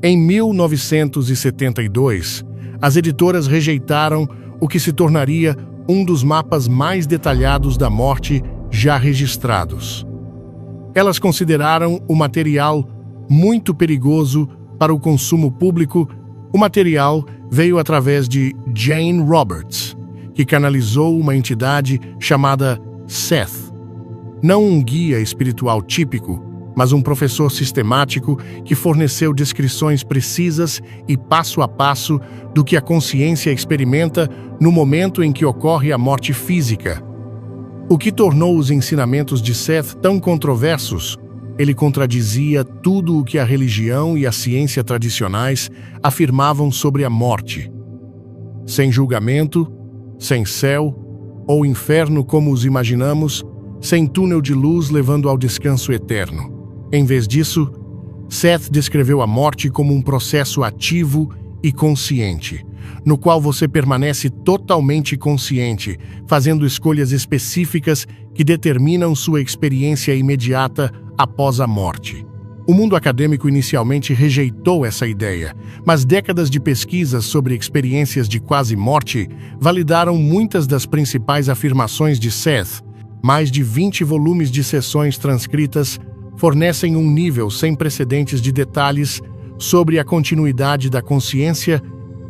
Em 1972, as editoras rejeitaram o que se tornaria um dos mapas mais detalhados da morte já registrados. Elas consideraram o material muito perigoso para o consumo público. O material veio através de Jane Roberts, que canalizou uma entidade chamada Seth. Não um guia espiritual típico, mas um professor sistemático que forneceu descrições precisas e passo a passo do que a consciência experimenta no momento em que ocorre a morte física. O que tornou os ensinamentos de Seth tão controversos? Ele contradizia tudo o que a religião e a ciência tradicionais afirmavam sobre a morte. Sem julgamento, sem céu ou inferno como os imaginamos, sem túnel de luz levando ao descanso eterno. Em vez disso, Seth descreveu a morte como um processo ativo e consciente, no qual você permanece totalmente consciente, fazendo escolhas específicas que determinam sua experiência imediata após a morte. O mundo acadêmico inicialmente rejeitou essa ideia, mas décadas de pesquisas sobre experiências de quase-morte validaram muitas das principais afirmações de Seth. Mais de 20 volumes de sessões transcritas fornecem um nível sem precedentes de detalhes sobre a continuidade da consciência,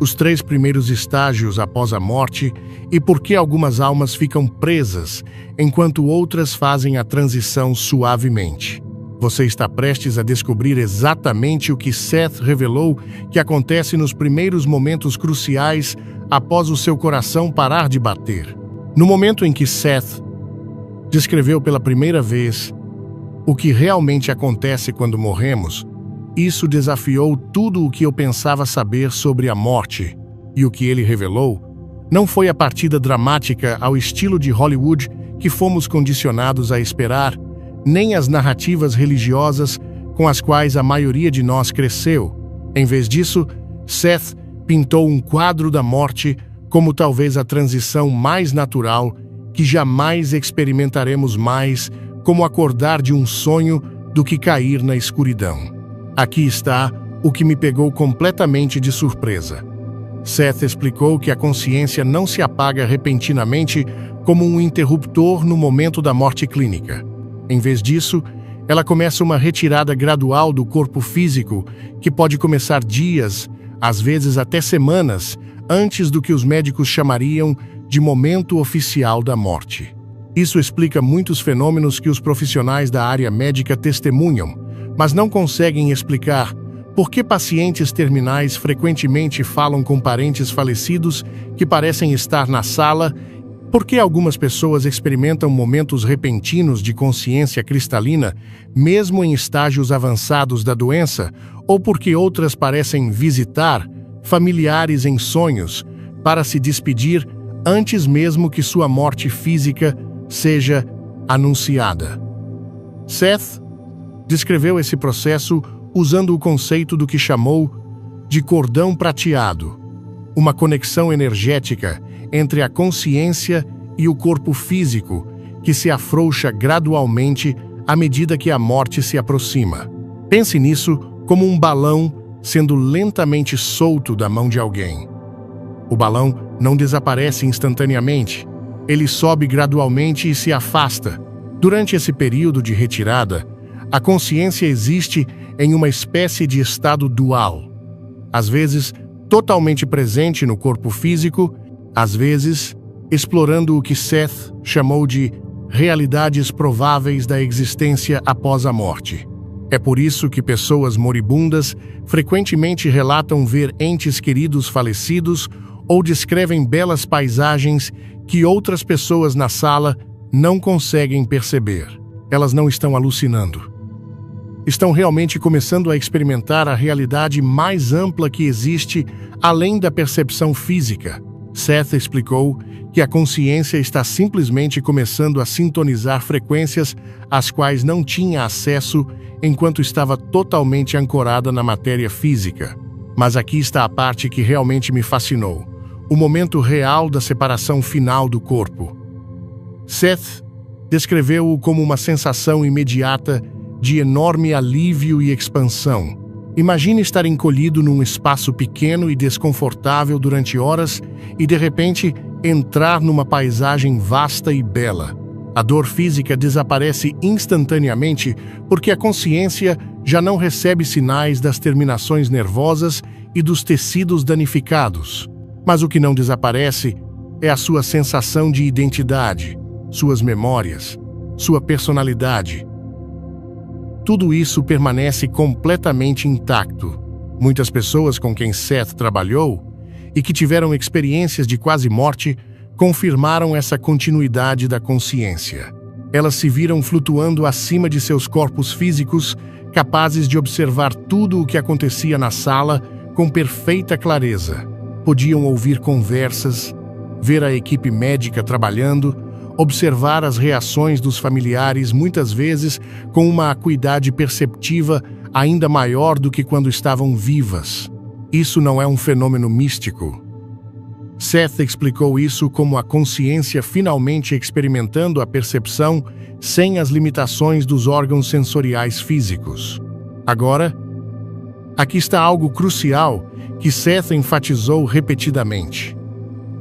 os 3 primeiros estágios após a morte e por que algumas almas ficam presas, enquanto outras fazem a transição suavemente. Você está prestes a descobrir exatamente o que Seth revelou que acontece nos primeiros momentos cruciais após o seu coração parar de bater. No momento em que Seth descreveu pela primeira vez o que realmente acontece quando morremos, isso desafiou tudo o que eu pensava saber sobre a morte, e o que ele revelou não foi a partida dramática ao estilo de Hollywood que fomos condicionados a esperar, nem as narrativas religiosas com as quais a maioria de nós cresceu. Em vez disso, Seth pintou um quadro da morte como talvez a transição mais natural que jamais experimentaremos mais, como acordar de um sonho do que cair na escuridão. Aqui está o que me pegou completamente de surpresa. Seth explicou que a consciência não se apaga repentinamente como um interruptor no momento da morte clínica. Em vez disso, ela começa uma retirada gradual do corpo físico, que pode começar dias, às vezes até semanas, antes do que os médicos chamariam de momento oficial da morte. Isso explica muitos fenômenos que os profissionais da área médica testemunham, mas não conseguem explicar por que pacientes terminais frequentemente falam com parentes falecidos que parecem estar na sala, por que algumas pessoas experimentam momentos repentinos de consciência cristalina, mesmo em estágios avançados da doença, ou por que outras parecem visitar familiares em sonhos para se despedir antes mesmo que sua morte física seja anunciada. Seth descreveu esse processo usando o conceito do que chamou de cordão prateado, uma conexão energética entre a consciência e o corpo físico que se afrouxa gradualmente à medida que a morte se aproxima. Pense nisso como um balão sendo lentamente solto da mão de alguém. O balão não desaparece instantaneamente. Ele sobe gradualmente e se afasta. Durante esse período de retirada, a consciência existe em uma espécie de estado dual. Às vezes, totalmente presente no corpo físico, às vezes, explorando o que Seth chamou de realidades prováveis da existência após a morte. É por isso que pessoas moribundas frequentemente relatam ver entes queridos falecidos ou descrevem belas paisagens que outras pessoas na sala não conseguem perceber. Elas não estão alucinando. Estão realmente começando a experimentar a realidade mais ampla que existe além da percepção física. Seth explicou que a consciência está simplesmente começando a sintonizar frequências às quais não tinha acesso enquanto estava totalmente ancorada na matéria física. Mas aqui está a parte que realmente me fascinou: o momento real da separação final do corpo. Seth descreveu-o como uma sensação imediata de enorme alívio e expansão. Imagine estar encolhido num espaço pequeno e desconfortável durante horas e, de repente, entrar numa paisagem vasta e bela. A dor física desaparece instantaneamente porque a consciência já não recebe sinais das terminações nervosas e dos tecidos danificados. Mas o que não desaparece é a sua sensação de identidade, suas memórias, sua personalidade. Tudo isso permanece completamente intacto. Muitas pessoas com quem Seth trabalhou e que tiveram experiências de quase morte confirmaram essa continuidade da consciência. Elas se viram flutuando acima de seus corpos físicos, capazes de observar tudo o que acontecia na sala com perfeita clareza. Podiam ouvir conversas, ver a equipe médica trabalhando, observar as reações dos familiares, muitas vezes com uma acuidade perceptiva ainda maior do que quando estavam vivas. Isso não é um fenômeno místico. Seth explicou isso como a consciência finalmente experimentando a percepção sem as limitações dos órgãos sensoriais físicos. Agora, aqui está algo crucial que Seth enfatizou repetidamente: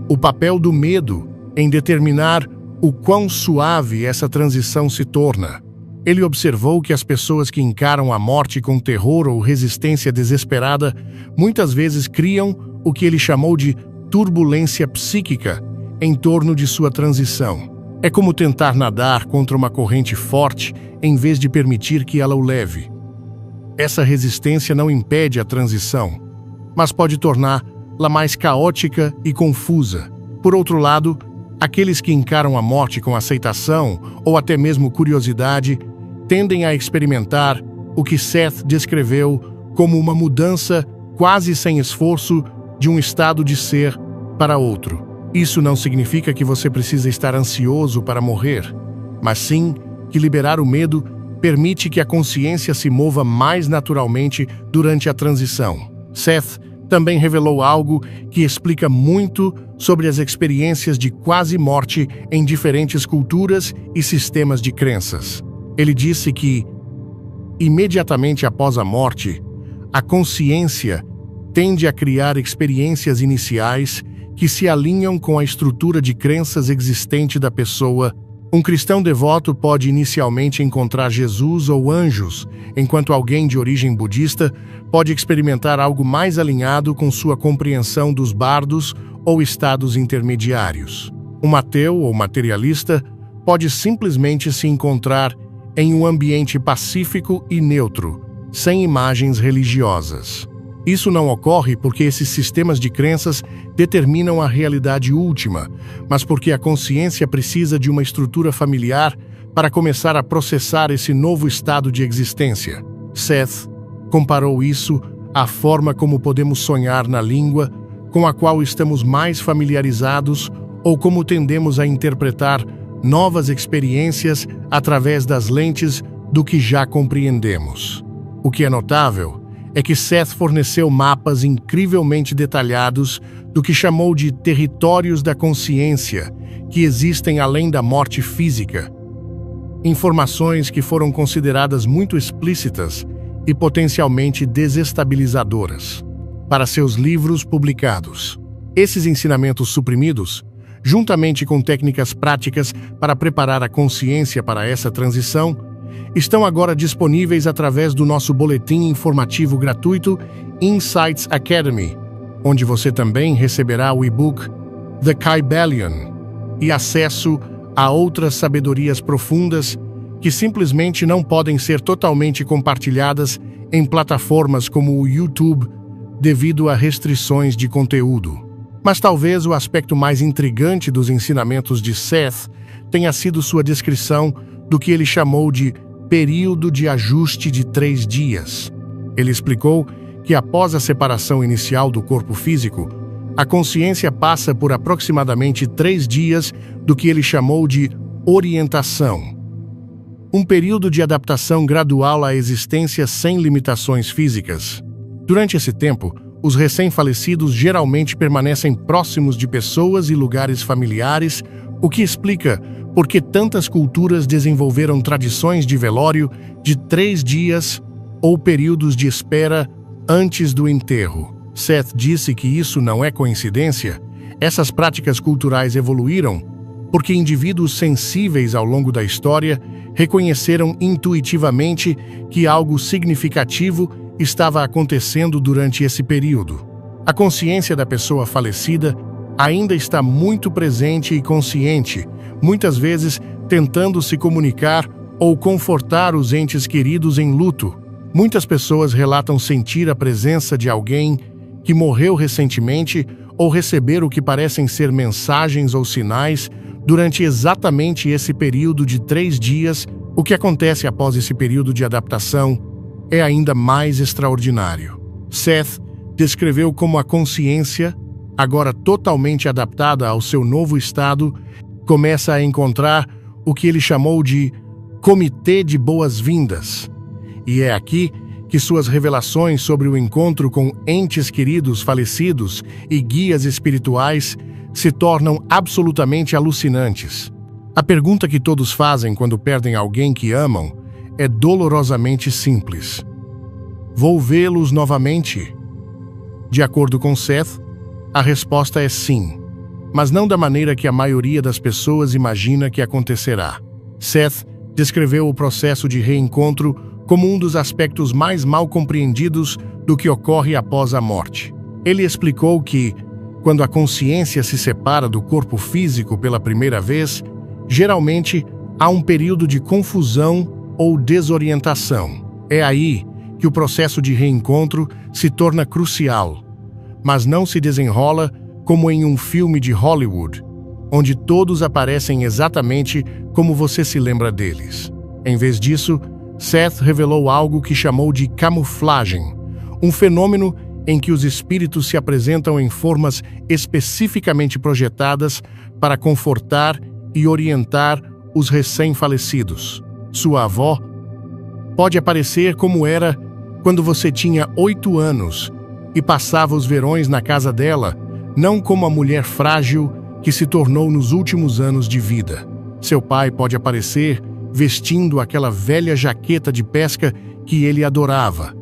o papel do medo em determinar o quão suave essa transição se torna. Ele observou que as pessoas que encaram a morte com terror ou resistência desesperada muitas vezes criam o que ele chamou de turbulência psíquica em torno de sua transição. É como tentar nadar contra uma corrente forte em vez de permitir que ela o leve. Essa resistência não impede a transição, mas pode torná-la mais caótica e confusa. Por outro lado, aqueles que encaram a morte com aceitação ou até mesmo curiosidade tendem a experimentar o que Seth descreveu como uma mudança quase sem esforço de um estado de ser para outro. Isso não significa que você precisa estar ansioso para morrer, mas sim que liberar o medo permite que a consciência se mova mais naturalmente durante a transição. Seth também revelou algo que explica muito sobre as experiências de quase morte em diferentes culturas e sistemas de crenças. Ele disse que, imediatamente após a morte, a consciência tende a criar experiências iniciais que se alinham com a estrutura de crenças existente da pessoa. Um cristão devoto pode inicialmente encontrar Jesus ou anjos, enquanto alguém de origem budista pode experimentar algo mais alinhado com sua compreensão dos bardos ou estados intermediários. Um ateu ou materialista pode simplesmente se encontrar em um ambiente pacífico e neutro, sem imagens religiosas. Isso não ocorre porque esses sistemas de crenças determinam a realidade última, mas porque a consciência precisa de uma estrutura familiar para começar a processar esse novo estado de existência. Seth comparou isso à forma como podemos sonhar na língua com a qual estamos mais familiarizados ou como tendemos a interpretar novas experiências através das lentes do que já compreendemos. O que é notável é que Seth forneceu mapas incrivelmente detalhados do que chamou de territórios da consciência, que existem além da morte física. Informações que foram consideradas muito explícitas e potencialmente desestabilizadoras para seus livros publicados. Esses ensinamentos suprimidos, juntamente com técnicas práticas para preparar a consciência para essa transição, estão agora disponíveis através do nosso boletim informativo gratuito Insights Academy, onde você também receberá o e-book The Kybalion e acesso a outras sabedorias profundas que simplesmente não podem ser totalmente compartilhadas em plataformas como o YouTube devido a restrições de conteúdo. Mas talvez o aspecto mais intrigante dos ensinamentos de Seth tenha sido sua descrição do que ele chamou de período de ajuste de 3 dias. Ele explicou que após a separação inicial do corpo físico, a consciência passa por aproximadamente 3 dias do que ele chamou de orientação. Um período de adaptação gradual à existência sem limitações físicas. Durante esse tempo, os recém-falecidos geralmente permanecem próximos de pessoas e lugares familiares, o que explica por que tantas culturas desenvolveram tradições de velório de 3 dias ou períodos de espera antes do enterro. Seth disse que isso não é coincidência. Essas práticas culturais evoluíram porque indivíduos sensíveis ao longo da história reconheceram intuitivamente que algo significativo estava acontecendo durante esse período. A consciência da pessoa falecida ainda está muito presente e consciente, muitas vezes tentando se comunicar ou confortar os entes queridos em luto. Muitas pessoas relatam sentir a presença de alguém que morreu recentemente ou receber o que parecem ser mensagens ou sinais durante exatamente esse período de 3 dias. O que acontece após esse período de adaptação é ainda mais extraordinário. Seth descreveu como a consciência, agora totalmente adaptada ao seu novo estado, começa a encontrar o que ele chamou de Comitê de Boas-Vindas. E é aqui que suas revelações sobre o encontro com entes queridos falecidos e guias espirituais se tornam absolutamente alucinantes. A pergunta que todos fazem quando perdem alguém que amam é dolorosamente simples: vou vê-los novamente? De acordo com Seth, a resposta é sim, mas não da maneira que a maioria das pessoas imagina que acontecerá. Seth descreveu o processo de reencontro como um dos aspectos mais mal compreendidos do que ocorre após a morte. Ele explicou que, quando a consciência se separa do corpo físico pela primeira vez, geralmente há um período de confusão ou desorientação. É aí que o processo de reencontro se torna crucial, mas não se desenrola como em um filme de Hollywood, onde todos aparecem exatamente como você se lembra deles. Em vez disso, Seth revelou algo que chamou de camuflagem, um fenômeno em que os espíritos se apresentam em formas especificamente projetadas para confortar e orientar os recém-falecidos. Sua avó pode aparecer como era quando você tinha 8 anos e passava os verões na casa dela, não como a mulher frágil que se tornou nos últimos anos de vida. Seu pai pode aparecer vestindo aquela velha jaqueta de pesca que ele adorava,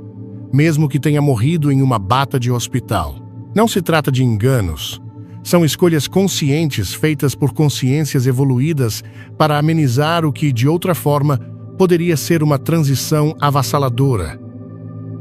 mesmo que tenha morrido em uma bata de hospital. Não se trata de enganos. São escolhas conscientes feitas por consciências evoluídas para amenizar o que, de outra forma, poderia ser uma transição avassaladora.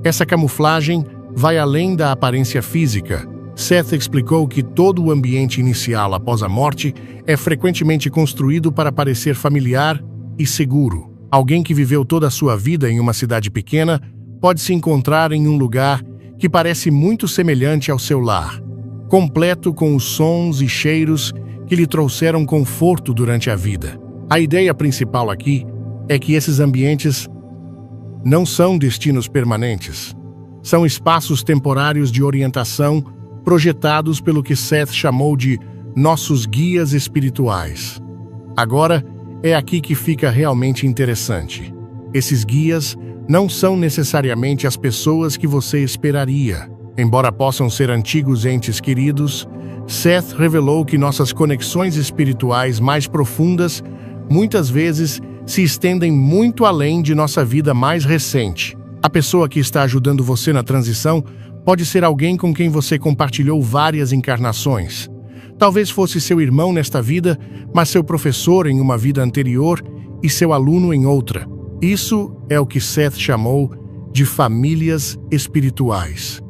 Essa camuflagem vai além da aparência física. Seth explicou que todo o ambiente inicial após a morte é frequentemente construído para parecer familiar e seguro. Alguém que viveu toda a sua vida em uma cidade pequena pode se encontrar em um lugar que parece muito semelhante ao seu lar, completo com os sons e cheiros que lhe trouxeram conforto durante a vida. A ideia principal aqui é que esses ambientes não são destinos permanentes. São espaços temporários de orientação projetados pelo que Seth chamou de nossos guias espirituais. Agora, é aqui que fica realmente interessante. Esses guias não são necessariamente as pessoas que você esperaria. Embora possam ser antigos entes queridos, Seth revelou que nossas conexões espirituais mais profundas muitas vezes se estendem muito além de nossa vida mais recente. A pessoa que está ajudando você na transição pode ser alguém com quem você compartilhou várias encarnações. Talvez fosse seu irmão nesta vida, mas seu professor em uma vida anterior e seu aluno em outra. Isso é o que Seth chamou de famílias espirituais.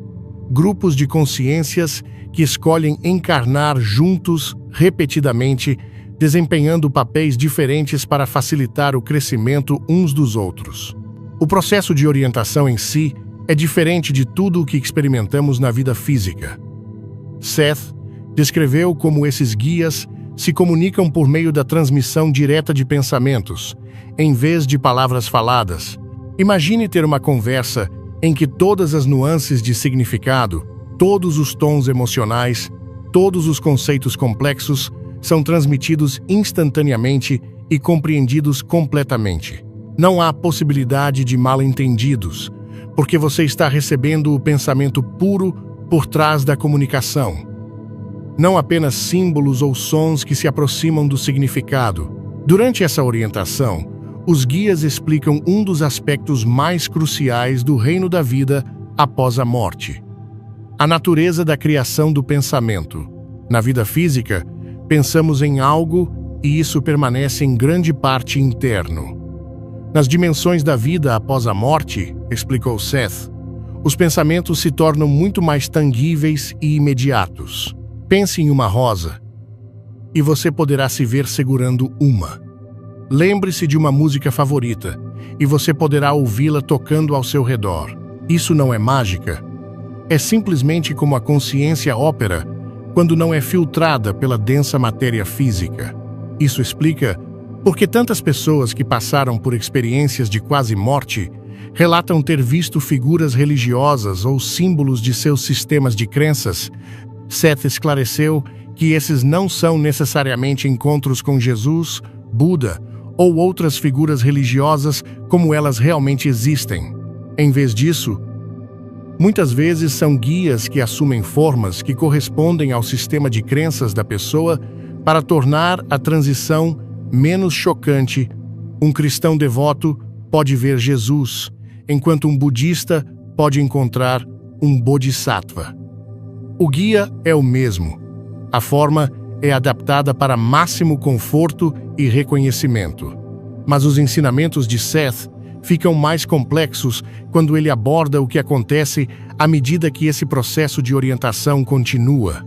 Grupos de consciências que escolhem encarnar juntos repetidamente, desempenhando papéis diferentes para facilitar o crescimento uns dos outros. O processo de orientação em si é diferente de tudo o que experimentamos na vida física. Seth descreveu como esses guias se comunicam por meio da transmissão direta de pensamentos, em vez de palavras faladas. Imagine ter uma conversa em que todas as nuances de significado, todos os tons emocionais, todos os conceitos complexos são transmitidos instantaneamente e compreendidos completamente. Não há possibilidade de mal-entendidos, porque você está recebendo o pensamento puro por trás da comunicação. Não apenas símbolos ou sons que se aproximam do significado. Durante essa orientação, os guias explicam um dos aspectos mais cruciais do reino da vida após a morte. A natureza da criação do pensamento. Na vida física, pensamos em algo e isso permanece em grande parte interno. Nas dimensões da vida após a morte, explicou Seth, os pensamentos se tornam muito mais tangíveis e imediatos. Pense em uma rosa e você poderá se ver segurando uma. Lembre-se de uma música favorita e você poderá ouvi-la tocando ao seu redor. Isso não é mágica. É simplesmente como a consciência opera quando não é filtrada pela densa matéria física. Isso explica por que tantas pessoas que passaram por experiências de quase morte relatam ter visto figuras religiosas ou símbolos de seus sistemas de crenças. Seth esclareceu que esses não são necessariamente encontros com Jesus, Buda ou outras figuras religiosas como elas realmente existem. Em vez disso, muitas vezes são guias que assumem formas que correspondem ao sistema de crenças da pessoa para tornar a transição menos chocante. Um cristão devoto pode ver Jesus, enquanto um budista pode encontrar um bodhisattva. O guia é o mesmo. A forma é adaptada para máximo conforto e reconhecimento. Mas os ensinamentos de Seth ficam mais complexos quando ele aborda o que acontece à medida que esse processo de orientação continua.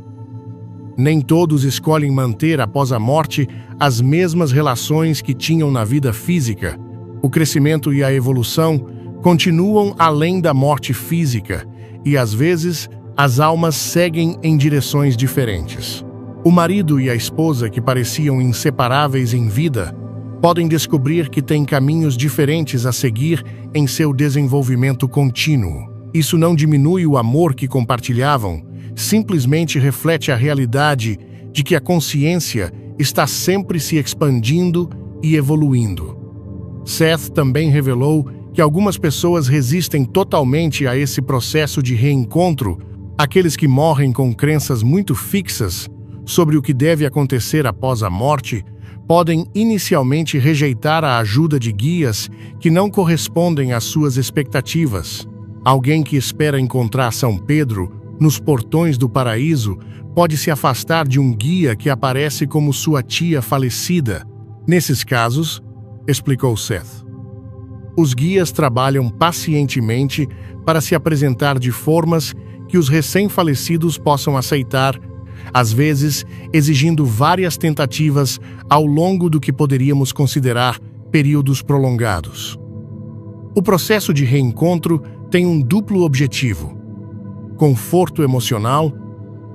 Nem todos escolhem manter após a morte as mesmas relações que tinham na vida física. O crescimento e a evolução continuam além da morte física e, às vezes, as almas seguem em direções diferentes. O marido e a esposa que pareciam inseparáveis em vida podem descobrir que têm caminhos diferentes a seguir em seu desenvolvimento contínuo. Isso não diminui o amor que compartilhavam, simplesmente reflete a realidade de que a consciência está sempre se expandindo e evoluindo. Seth também revelou que algumas pessoas resistem totalmente a esse processo de reencontro. Aqueles que morrem com crenças muito fixas sobre o que deve acontecer após a morte podem inicialmente rejeitar a ajuda de guias que não correspondem às suas expectativas. Alguém que espera encontrar São Pedro nos portões do paraíso pode se afastar de um guia que aparece como sua tia falecida. Nesses casos, explicou Seth, os guias trabalham pacientemente para se apresentar de formas que os recém-falecidos possam aceitar, às vezes exigindo várias tentativas ao longo do que poderíamos considerar períodos prolongados. O processo de reencontro tem um duplo objetivo: conforto emocional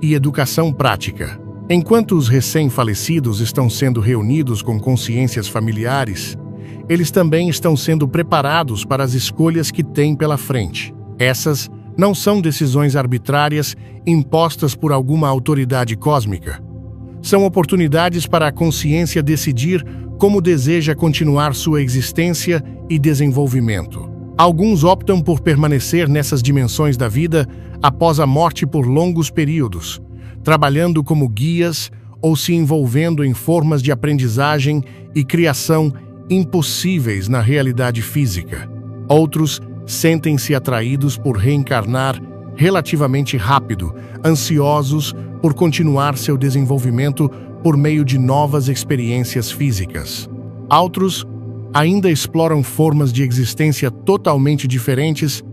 e educação prática. Enquanto os recém-falecidos estão sendo reunidos com consciências familiares, eles também estão sendo preparados para as escolhas que têm pela frente. Essas não são decisões arbitrárias impostas por alguma autoridade cósmica. São oportunidades para a consciência decidir como deseja continuar sua existência e desenvolvimento. Alguns optam por permanecer nessas dimensões da vida após a morte por longos períodos, trabalhando como guias ou se envolvendo em formas de aprendizagem e criação impossíveis na realidade física. Outros sentem-se atraídos por reencarnar relativamente rápido, ansiosos por continuar seu desenvolvimento por meio de novas experiências físicas. Outros ainda exploram formas de existência totalmente diferentes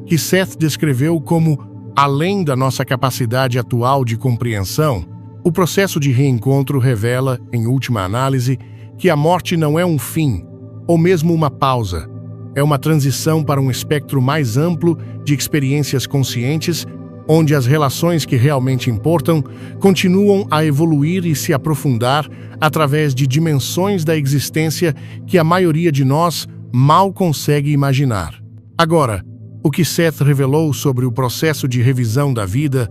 que Seth descreveu como além da nossa capacidade atual de compreensão. O processo de reencontro revela, em última análise, que a morte não é um fim, ou mesmo uma pausa. É uma transição para um espectro mais amplo de experiências conscientes, onde as relações que realmente importam continuam a evoluir e se aprofundar através de dimensões da existência que a maioria de nós mal consegue imaginar. Agora, o que Seth revelou sobre o processo de revisão da vida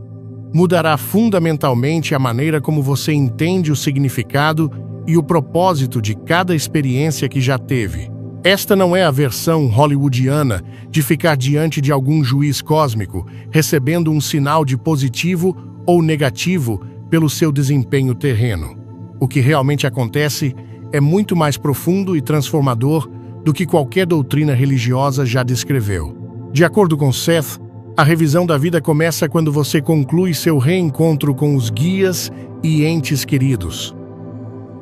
mudará fundamentalmente a maneira como você entende o significado e o propósito de cada experiência que já teve. Esta não é a versão hollywoodiana de ficar diante de algum juiz cósmico, recebendo um sinal de positivo ou negativo pelo seu desempenho terreno. O que realmente acontece é muito mais profundo e transformador do que qualquer doutrina religiosa já descreveu. De acordo com Seth, A revisão da vida começa quando você conclui seu reencontro com os guias e entes queridos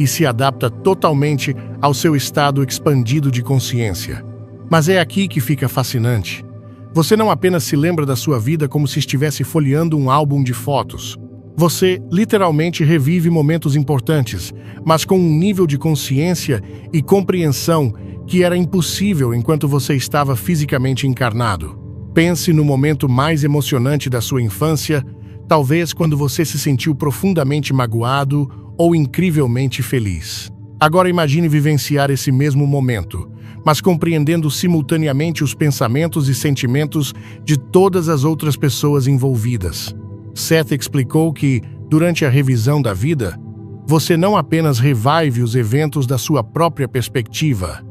e se adapta totalmente ao seu estado expandido de consciência. Mas é aqui que fica fascinante. Você não apenas se lembra da sua vida como se estivesse folheando um álbum de fotos. Você literalmente revive momentos importantes, mas com um nível de consciência e compreensão que era impossível enquanto você estava fisicamente encarnado. Pense no momento mais emocionante da sua infância, talvez quando você se sentiu profundamente magoado ou incrivelmente feliz. Agora imagine vivenciar esse mesmo momento, mas compreendendo simultaneamente os pensamentos e sentimentos de todas as outras pessoas envolvidas. Seth explicou que, durante a revisão da vida, você não apenas revive os eventos da sua própria perspectiva.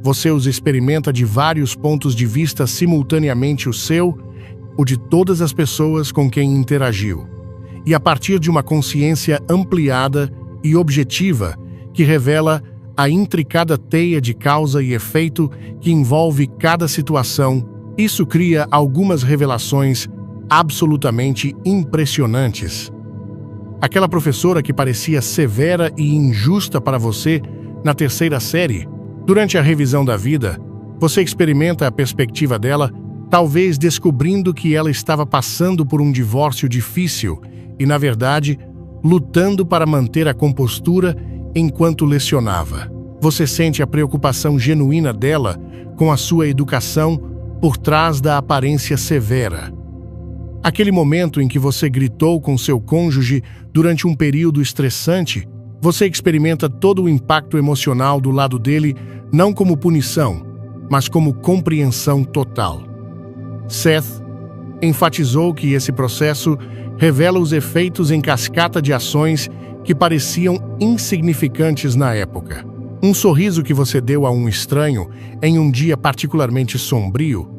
Você os experimenta de vários pontos de vista simultaneamente, o seu, o de todas as pessoas com quem interagiu. E a partir de uma consciência ampliada e objetiva que revela a intricada teia de causa e efeito que envolve cada situação, isso cria algumas revelações absolutamente impressionantes. Aquela professora que parecia severa e injusta para você na terceira série, durante a revisão da vida, você experimenta a perspectiva dela, talvez descobrindo que ela estava passando por um divórcio difícil e, na verdade, lutando para manter a compostura enquanto lecionava. Você sente a preocupação genuína dela com a sua educação por trás da aparência severa. Aquele momento em que você gritou com seu cônjuge durante um período estressante, você experimenta todo o impacto emocional do lado dele, não como punição, mas como compreensão total. Seth enfatizou que esse processo revela os efeitos em cascata de ações que pareciam insignificantes na época. Um sorriso que você deu a um estranho em um dia particularmente sombrio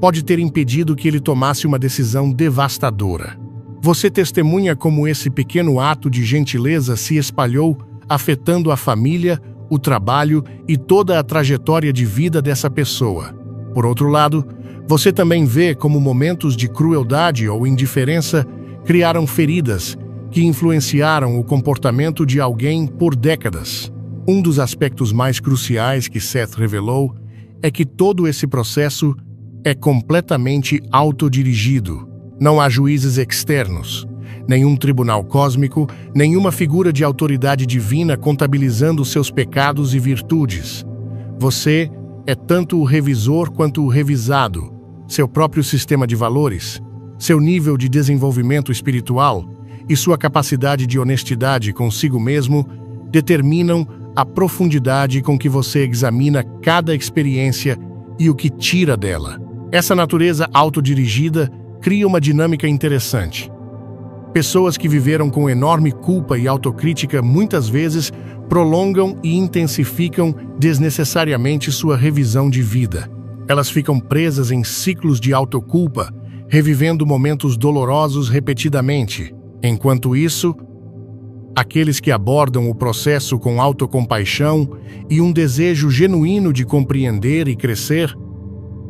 pode ter impedido que ele tomasse uma decisão devastadora. Você testemunha como esse pequeno ato de gentileza se espalhou, afetando a família, o trabalho e toda a trajetória de vida dessa pessoa. Por outro lado, você também vê como momentos de crueldade ou indiferença criaram feridas que influenciaram o comportamento de alguém por décadas. Um dos aspectos mais cruciais que Seth revelou é que todo esse processo é completamente autodirigido. Não há juízes externos, nenhum tribunal cósmico, nenhuma figura de autoridade divina contabilizando seus pecados e virtudes. Você é tanto o revisor quanto o revisado, seu próprio sistema de valores, seu nível de desenvolvimento espiritual e sua capacidade de honestidade consigo mesmo determinam a profundidade com que você examina cada experiência e o que tira dela. Essa natureza autodirigida cria uma dinâmica interessante. Pessoas que viveram com enorme culpa e autocrítica muitas vezes prolongam e intensificam desnecessariamente sua revisão de vida. Elas ficam presas em ciclos de autoculpa, revivendo momentos dolorosos repetidamente. Enquanto isso, aqueles que abordam o processo com autocompaixão e um desejo genuíno de compreender e crescer,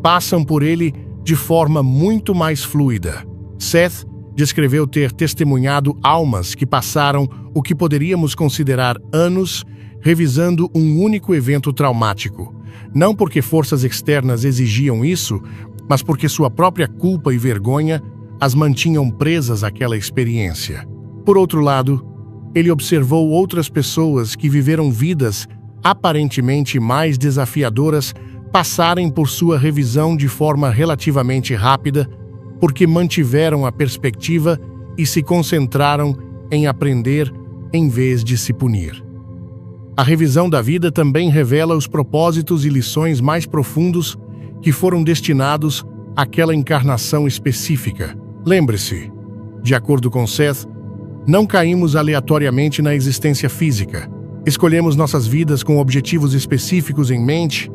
passam por ele de forma muito mais fluida. Seth descreveu ter testemunhado almas que passaram o que poderíamos considerar anos revisando um único evento traumático. Não porque forças externas exigiam isso, mas porque sua própria culpa e vergonha as mantinham presas àquela experiência. Por outro lado, ele observou outras pessoas que viveram vidas aparentemente mais desafiadoras passarem por sua revisão de forma relativamente rápida, porque mantiveram a perspectiva e se concentraram em aprender em vez de se punir. A revisão da vida também revela os propósitos e lições mais profundos que foram destinados àquela encarnação específica. Lembre-se, de acordo com Seth, não caímos aleatoriamente na existência física. Escolhemos nossas vidas com objetivos específicos em mente,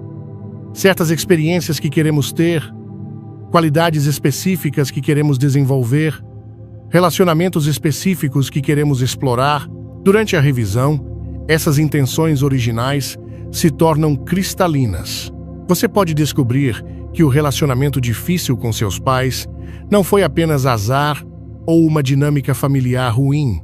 certas experiências que queremos ter, qualidades específicas que queremos desenvolver, relacionamentos específicos que queremos explorar. Durante a revisão, essas intenções originais se tornam cristalinas. Você pode descobrir que o relacionamento difícil com seus pais não foi apenas azar ou uma dinâmica familiar ruim,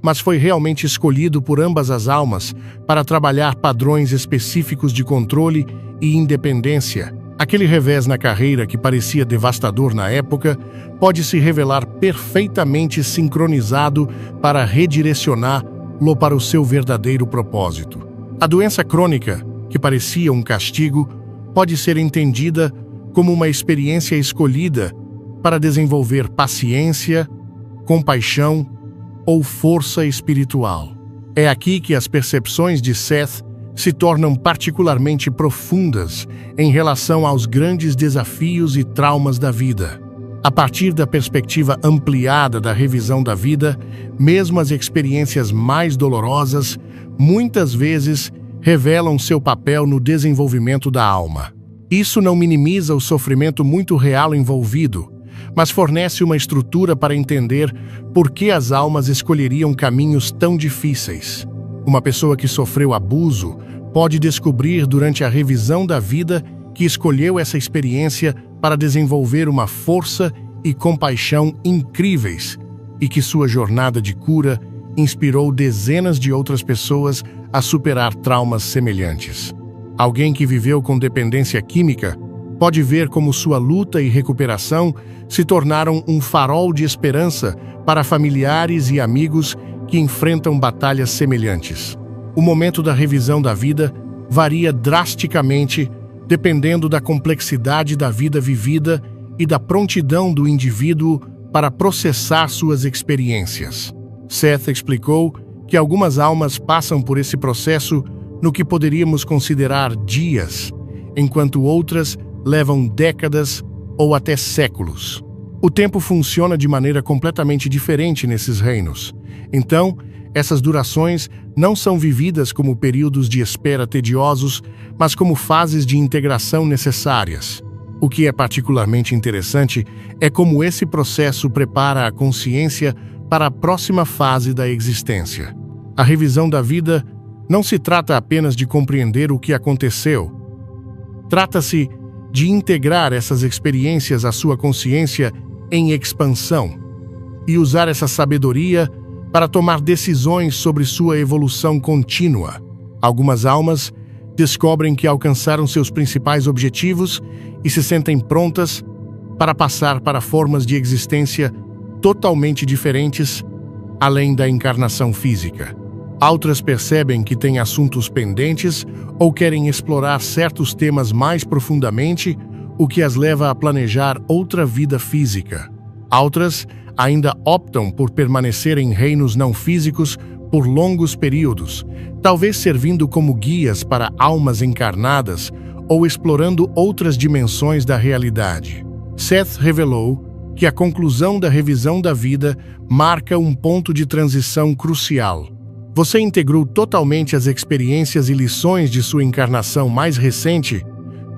mas foi realmente escolhido por ambas as almas para trabalhar padrões específicos de controle e independência. Aquele revés na carreira que parecia devastador na época pode se revelar perfeitamente sincronizado para redirecioná-lo para o seu verdadeiro propósito. A doença crônica, que parecia um castigo, pode ser entendida como uma experiência escolhida para desenvolver paciência, compaixão ou força espiritual. É aqui que as percepções de Seth se tornam particularmente profundas em relação aos grandes desafios e traumas da vida. A partir da perspectiva ampliada da revisão da vida, mesmo as experiências mais dolorosas, muitas vezes revelam seu papel no desenvolvimento da alma. Isso não minimiza o sofrimento muito real envolvido, mas fornece uma estrutura para entender por que as almas escolheriam caminhos tão difíceis. Uma pessoa que sofreu abuso pode descobrir durante a revisão da vida que escolheu essa experiência para desenvolver uma força e compaixão incríveis e que sua jornada de cura inspirou dezenas de outras pessoas a superar traumas semelhantes. Alguém que viveu com dependência química pode ver como sua luta e recuperação se tornaram um farol de esperança para familiares e amigos que enfrentam batalhas semelhantes. O momento da revisão da vida varia drasticamente dependendo da complexidade da vida vivida e da prontidão do indivíduo para processar suas experiências. Seth explicou que algumas almas passam por esse processo no que poderíamos considerar dias, enquanto outras levam décadas ou até séculos. O tempo funciona de maneira completamente diferente nesses reinos. Então, essas durações não são vividas como períodos de espera tediosos, mas como fases de integração necessárias. O que é particularmente interessante é como esse processo prepara a consciência para a próxima fase da existência. A revisão da vida não se trata apenas de compreender o que aconteceu. Trata-se de integrar essas experiências à sua consciência em expansão e usar essa sabedoria para tomar decisões sobre sua evolução contínua. Algumas almas descobrem que alcançaram seus principais objetivos e se sentem prontas para passar para formas de existência totalmente diferentes, além da encarnação física. Outras percebem que têm assuntos pendentes ou querem explorar certos temas mais profundamente, o que as leva a planejar outra vida física. Outras ainda optam por permanecer em reinos não físicos por longos períodos, talvez servindo como guias para almas encarnadas ou explorando outras dimensões da realidade. Seth revelou que a conclusão da revisão da vida marca um ponto de transição crucial. Você integrou totalmente as experiências e lições de sua encarnação mais recente,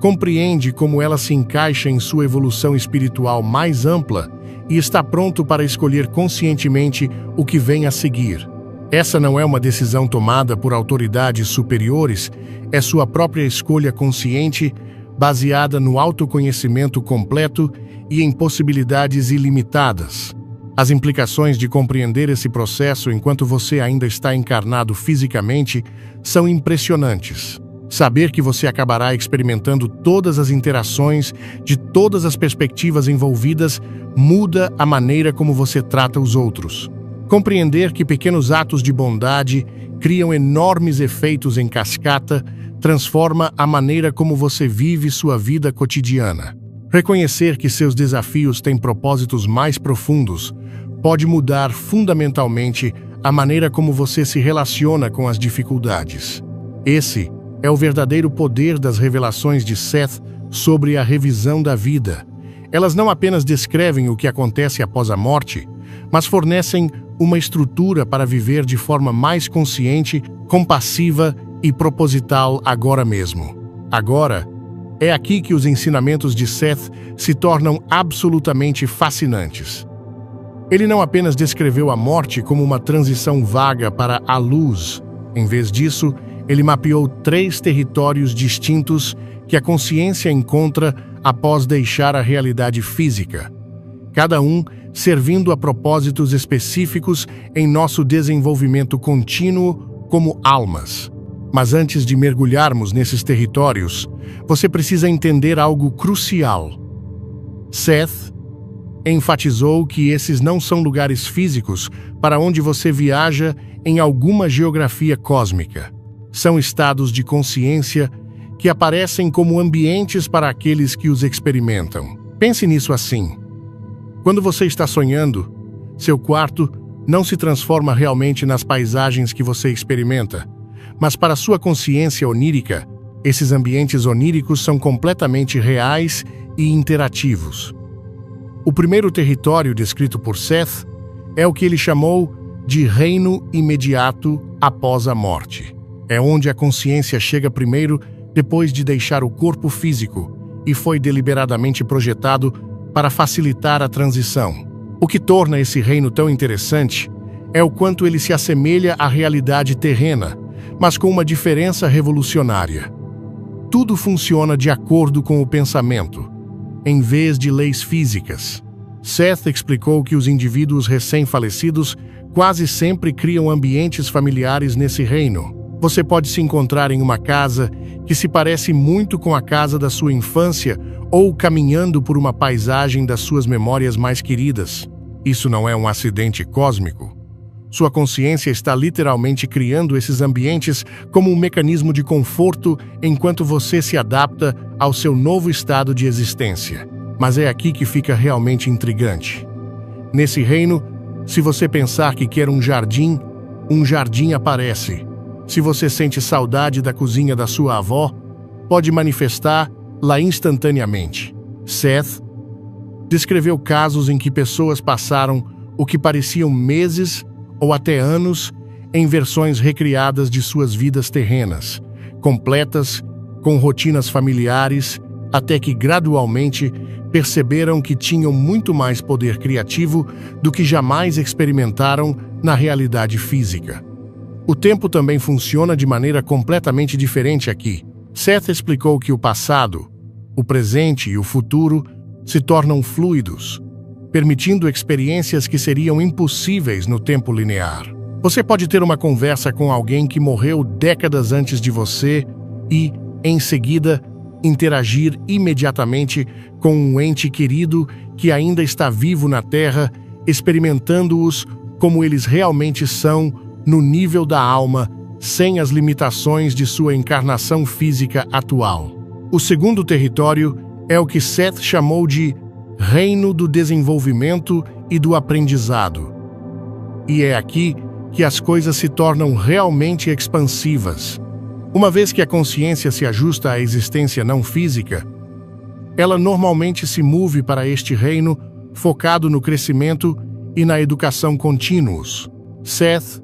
compreende como ela se encaixa em sua evolução espiritual mais ampla e está pronto para escolher conscientemente o que vem a seguir. Essa não é uma decisão tomada por autoridades superiores, é sua própria escolha consciente, baseada no autoconhecimento completo e em possibilidades ilimitadas. As implicações de compreender esse processo enquanto você ainda está encarnado fisicamente são impressionantes. Saber que você acabará experimentando todas as interações de todas as perspectivas envolvidas muda a maneira como você trata os outros. Compreender que pequenos atos de bondade criam enormes efeitos em cascata transforma a maneira como você vive sua vida cotidiana. Reconhecer que seus desafios têm propósitos mais profundos pode mudar fundamentalmente a maneira como você se relaciona com as dificuldades. Esse é o verdadeiro poder das revelações de Seth sobre a revisão da vida. Elas não apenas descrevem o que acontece após a morte, mas fornecem uma estrutura para viver de forma mais consciente, compassiva e proposital agora mesmo. Agora, é aqui que os ensinamentos de Seth se tornam absolutamente fascinantes. Ele não apenas descreveu a morte como uma transição vaga para a luz. Em vez disso, ele mapeou 3 territórios distintos que a consciência encontra após deixar a realidade física, cada um servindo a propósitos específicos em nosso desenvolvimento contínuo como almas. Mas antes de mergulharmos nesses territórios, você precisa entender algo crucial. Seth enfatizou que esses não são lugares físicos para onde você viaja em alguma geografia cósmica. São estados de consciência que aparecem como ambientes para aqueles que os experimentam. Pense nisso assim. Quando você está sonhando, seu quarto não se transforma realmente nas paisagens que você experimenta, mas para sua consciência onírica, esses ambientes oníricos são completamente reais e interativos. O primeiro território descrito por Seth é o que ele chamou de reino imediato após a morte. É onde a consciência chega primeiro depois de deixar o corpo físico e foi deliberadamente projetado para facilitar a transição. O que torna esse reino tão interessante é o quanto ele se assemelha à realidade terrena, mas com uma diferença revolucionária. Tudo funciona de acordo com o pensamento, em vez de leis físicas. Seth explicou que os indivíduos recém-falecidos quase sempre criam ambientes familiares nesse reino. Você pode se encontrar em uma casa que se parece muito com a casa da sua infância ou caminhando por uma paisagem das suas memórias mais queridas. Isso não é um acidente cósmico. Sua consciência está literalmente criando esses ambientes como um mecanismo de conforto enquanto você se adapta ao seu novo estado de existência. Mas é aqui que fica realmente intrigante. Nesse reino, se você pensar que quer um jardim aparece. Se você sente saudade da cozinha da sua avó, pode manifestar-la instantaneamente. Seth descreveu casos em que pessoas passaram o que pareciam meses ou até anos em versões recriadas de suas vidas terrenas, completas, com rotinas familiares, até que gradualmente perceberam que tinham muito mais poder criativo do que jamais experimentaram na realidade física. O tempo também funciona de maneira completamente diferente aqui. Seth explicou que o passado, o presente e o futuro se tornam fluidos, permitindo experiências que seriam impossíveis no tempo linear. Você pode ter uma conversa com alguém que morreu décadas antes de você e, em seguida, interagir imediatamente com um ente querido que ainda está vivo na Terra, experimentando-os como eles realmente são no nível da alma, sem as limitações de sua encarnação física atual. O segundo território é o que Seth chamou de reino do desenvolvimento e do aprendizado. E é aqui que as coisas se tornam realmente expansivas. Uma vez que a consciência se ajusta à existência não física, ela normalmente se move para este reino focado no crescimento e na educação contínuos. Seth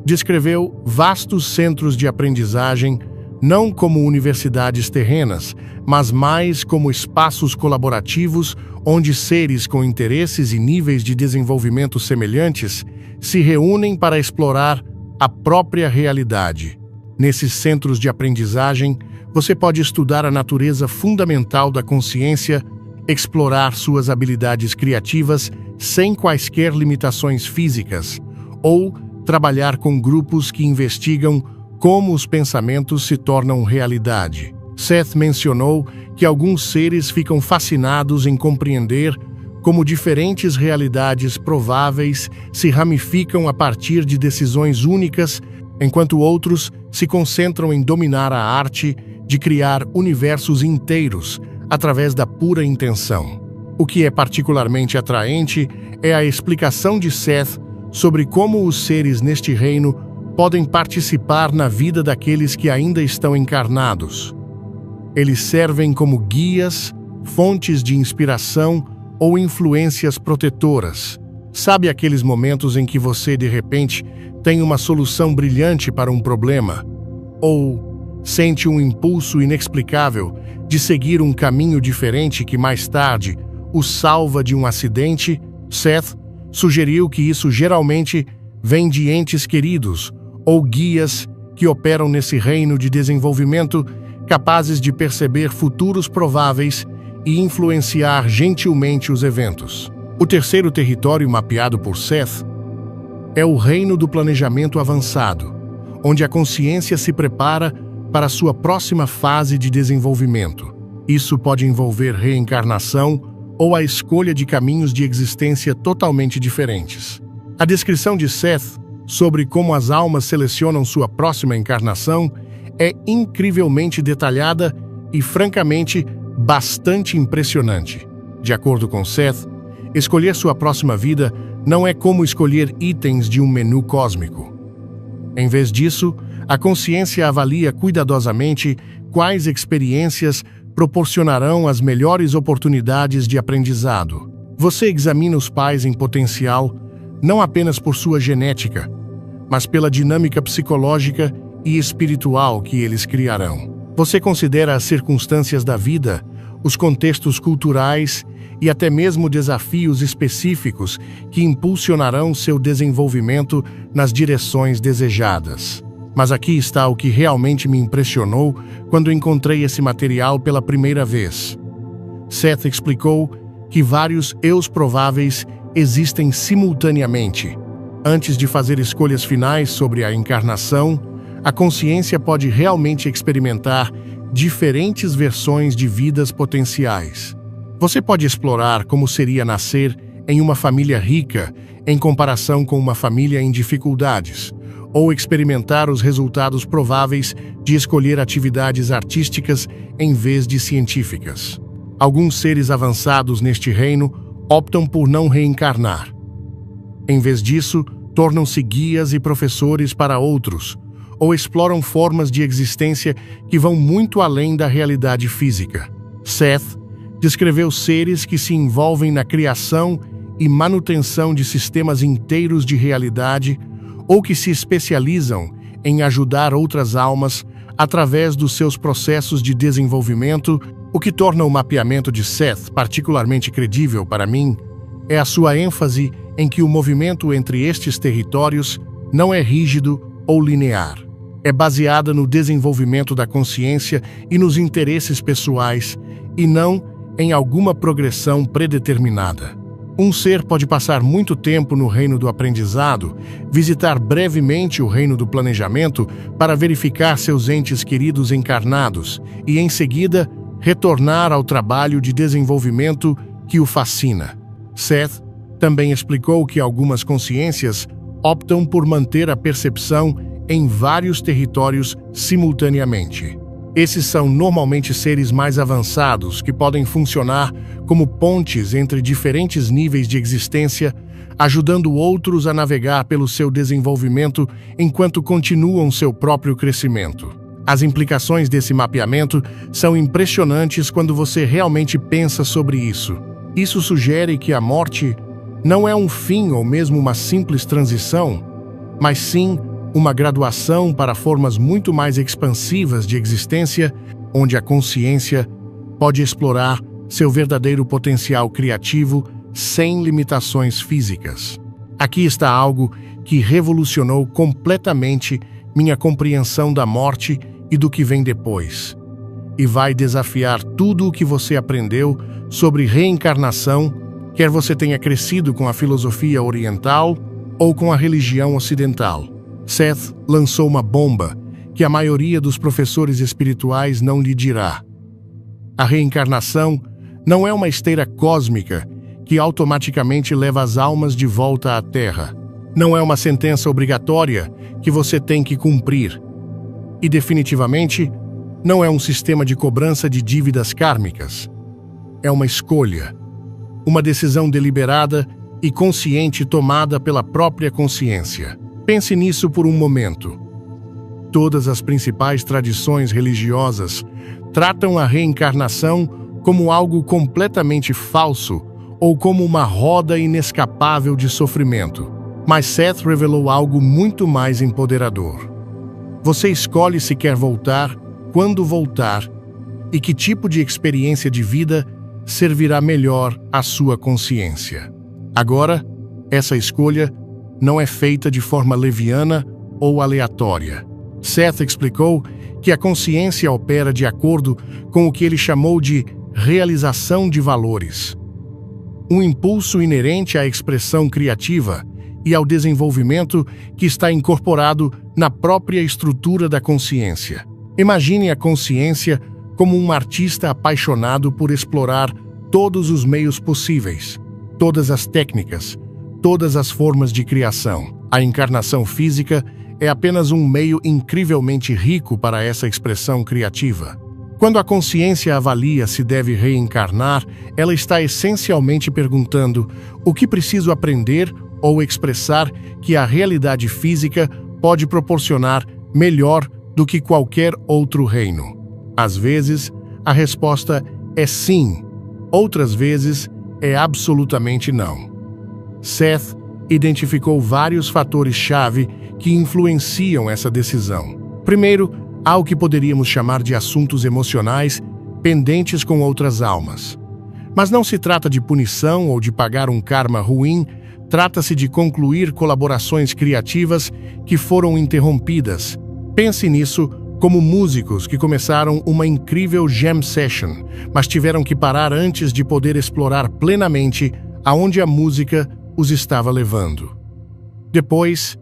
descreveu vastos centros de aprendizagem, não como universidades terrenas, mas mais como espaços colaborativos onde seres com interesses e níveis de desenvolvimento semelhantes se reúnem para explorar a própria realidade. Nesses centros de aprendizagem, você pode estudar a natureza fundamental da consciência, explorar suas habilidades criativas sem quaisquer limitações físicas, ou trabalhar com grupos que investigam como os pensamentos se tornam realidade. Seth mencionou que alguns seres ficam fascinados em compreender como diferentes realidades prováveis se ramificam a partir de decisões únicas, enquanto outros se concentram em dominar a arte de criar universos inteiros através da pura intenção. O que é particularmente atraente é a explicação de Seth sobre como os seres neste reino podem participar na vida daqueles que ainda estão encarnados. Eles servem como guias, fontes de inspiração ou influências protetoras. Sabe aqueles momentos em que você, de repente, tem uma solução brilhante para um problema? Ou sente um impulso inexplicável de seguir um caminho diferente que mais tarde o salva de um acidente? Seth sugeriu que isso geralmente vem de entes queridos ou guias que operam nesse reino de desenvolvimento, capazes de perceber futuros prováveis e influenciar gentilmente os eventos. O terceiro território mapeado por Seth é o reino do planejamento avançado, onde a consciência se prepara para sua próxima fase de desenvolvimento. Isso pode envolver reencarnação ou a escolha de caminhos de existência totalmente diferentes. A descrição de Seth sobre como as almas selecionam sua próxima encarnação é incrivelmente detalhada e, francamente, bastante impressionante. De acordo com Seth, escolher sua próxima vida não é como escolher itens de um menu cósmico. Em vez disso, a consciência avalia cuidadosamente quais experiências proporcionarão as melhores oportunidades de aprendizado. Você examina os pais em potencial não apenas por sua genética, mas pela dinâmica psicológica e espiritual que eles criarão. Você considera as circunstâncias da vida, os contextos culturais e até mesmo desafios específicos que impulsionarão seu desenvolvimento nas direções desejadas. Mas aqui está o que realmente me impressionou quando encontrei esse material pela primeira vez. Seth explicou que vários eus prováveis existem simultaneamente. Antes de fazer escolhas finais sobre a encarnação, a consciência pode realmente experimentar diferentes versões de vidas potenciais. Você pode explorar como seria nascer em uma família rica em comparação com uma família em dificuldades, ou experimentar os resultados prováveis de escolher atividades artísticas em vez de científicas. Alguns seres avançados neste reino optam por não reencarnar. Em vez disso, tornam-se guias e professores para outros, ou exploram formas de existência que vão muito além da realidade física. Seth descreveu seres que se envolvem na criação e manutenção de sistemas inteiros de realidade ou que se especializam em ajudar outras almas através dos seus processos de desenvolvimento. O que torna o mapeamento de Seth particularmente credível para mim é a sua ênfase em que o movimento entre estes territórios não é rígido ou linear. É baseada no desenvolvimento da consciência e nos interesses pessoais, e não em alguma progressão predeterminada. Um ser pode passar muito tempo no reino do aprendizado, visitar brevemente o reino do planejamento para verificar seus entes queridos encarnados e, em seguida, retornar ao trabalho de desenvolvimento que o fascina. Seth também explicou que algumas consciências optam por manter a percepção em vários territórios simultaneamente. Esses são normalmente seres mais avançados que podem funcionar como pontes entre diferentes níveis de existência, ajudando outros a navegar pelo seu desenvolvimento enquanto continuam seu próprio crescimento. As implicações desse mapeamento são impressionantes quando você realmente pensa sobre isso. Isso sugere que a morte não é um fim ou mesmo uma simples transição, mas sim uma graduação para formas muito mais expansivas de existência, onde a consciência pode explorar seu verdadeiro potencial criativo sem limitações físicas. Aqui está algo que revolucionou completamente minha compreensão da morte e do que vem depois, e vai desafiar tudo o que você aprendeu sobre reencarnação, quer você tenha crescido com a filosofia oriental ou com a religião ocidental. Seth lançou uma bomba que a maioria dos professores espirituais não lhe dirá. A reencarnação não é uma esteira cósmica que automaticamente leva as almas de volta à Terra. Não é uma sentença obrigatória que você tem que cumprir. E definitivamente não é um sistema de cobrança de dívidas kármicas. É uma escolha, uma decisão deliberada e consciente tomada pela própria consciência. Pense nisso por um momento. Todas as principais tradições religiosas tratam a reencarnação como algo completamente falso ou como uma roda inescapável de sofrimento. Mas Seth revelou algo muito mais empoderador. Você escolhe se quer voltar, quando voltar, e que tipo de experiência de vida servirá melhor à sua consciência. Agora, essa escolha não é feita de forma leviana ou aleatória. Seth explicou que a consciência opera de acordo com o que ele chamou de realização de valores. Um impulso inerente à expressão criativa e ao desenvolvimento que está incorporado na própria estrutura da consciência. Imagine a consciência como um artista apaixonado por explorar todos os meios possíveis, todas as técnicas, todas as formas de criação. A encarnação física é apenas um meio incrivelmente rico para essa expressão criativa. Quando a consciência avalia se deve reencarnar, ela está essencialmente perguntando: o que preciso aprender ou expressar que a realidade física pode proporcionar melhor do que qualquer outro reino? Às vezes, a resposta é sim, outras vezes é absolutamente não. Seth identificou vários fatores-chave que influenciam essa decisão. Primeiro, há o que poderíamos chamar de assuntos emocionais pendentes com outras almas. Mas não se trata de punição ou de pagar um karma ruim, trata-se de concluir colaborações criativas que foram interrompidas. Pense nisso como músicos que começaram uma incrível jam session, mas tiveram que parar antes de poder explorar plenamente aonde a música os estava levando. Depois,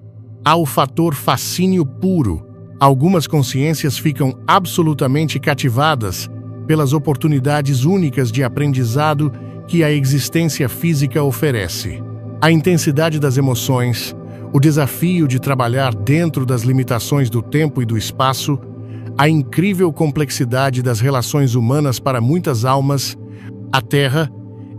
há o fator fascínio puro. Algumas consciências ficam absolutamente cativadas pelas oportunidades únicas de aprendizado que a existência física oferece. A intensidade das emoções, o desafio de trabalhar dentro das limitações do tempo e do espaço, a incrível complexidade das relações humanas para muitas almas, a Terra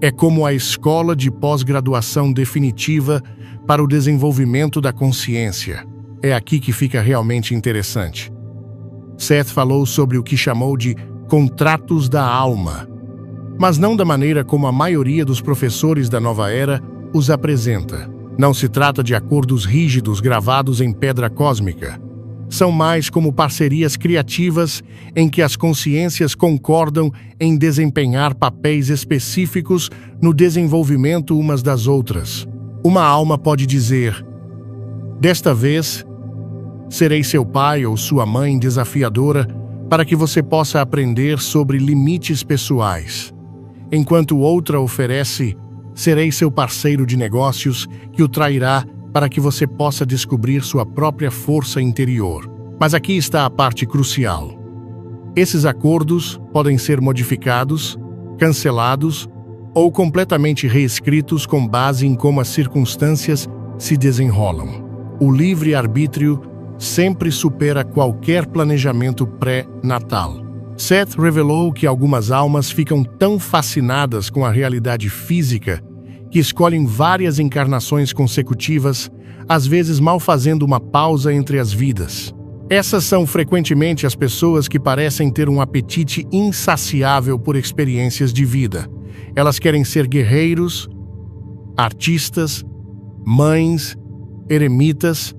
é como a escola de pós-graduação definitiva para o desenvolvimento da consciência. É aqui que fica realmente interessante. Seth falou sobre o que chamou de contratos da alma, mas não da maneira como a maioria dos professores da nova era os apresenta. Não se trata de acordos rígidos gravados em pedra cósmica. São mais como parcerias criativas em que as consciências concordam em desempenhar papéis específicos no desenvolvimento umas das outras. Uma alma pode dizer: desta vez, serei seu pai ou sua mãe desafiadora para que você possa aprender sobre limites pessoais. Enquanto outra oferece: serei seu parceiro de negócios que o trairá para que você possa descobrir sua própria força interior. Mas aqui está a parte crucial. Esses acordos podem ser modificados, cancelados ou completamente reescritos com base em como as circunstâncias se desenrolam. O livre-arbítrio sempre supera qualquer planejamento pré-natal. Seth revelou que algumas almas ficam tão fascinadas com a realidade física que escolhem várias encarnações consecutivas, às vezes mal fazendo uma pausa entre as vidas. Essas são frequentemente as pessoas que parecem ter um apetite insaciável por experiências de vida. Elas querem ser guerreiros, artistas, mães, eremitas,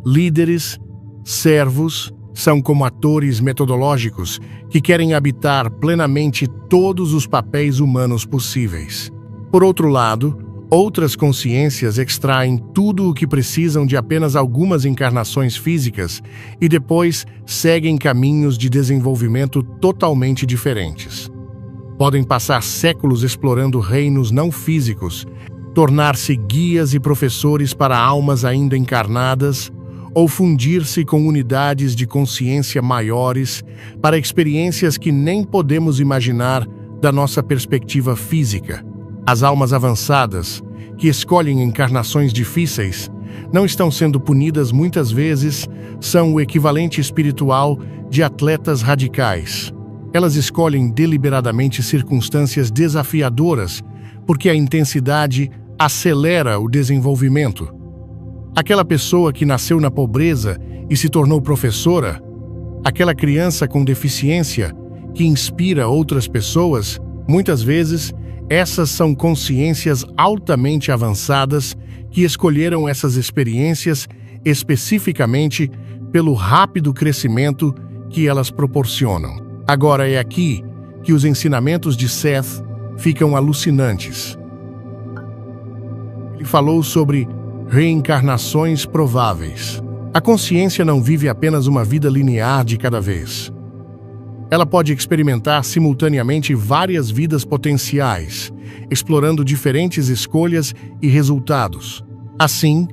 líderes, servos. São como atores metodológicos que querem habitar plenamente todos os papéis humanos possíveis. Por outro lado, outras consciências extraem tudo o que precisam de apenas algumas encarnações físicas e depois seguem caminhos de desenvolvimento totalmente diferentes. Podem passar séculos explorando reinos não físicos, tornar-se guias e professores para almas ainda encarnadas, ou fundir-se com unidades de consciência maiores para experiências que nem podemos imaginar da nossa perspectiva física. As almas avançadas, que escolhem encarnações difíceis, não estão sendo punidas muitas vezes, são o equivalente espiritual de atletas radicais. Elas escolhem deliberadamente circunstâncias desafiadoras, porque a intensidade acelera o desenvolvimento. Aquela pessoa que nasceu na pobreza e se tornou professora, aquela criança com deficiência que inspira outras pessoas, muitas vezes, essas são consciências altamente avançadas que escolheram essas experiências especificamente pelo rápido crescimento que elas proporcionam. Agora é aqui que os ensinamentos de Seth ficam alucinantes. Ele falou sobre reencarnações prováveis. A consciência não vive apenas uma vida linear de cada vez. Ela pode experimentar simultaneamente várias vidas potenciais, explorando diferentes escolhas e resultados. Assim,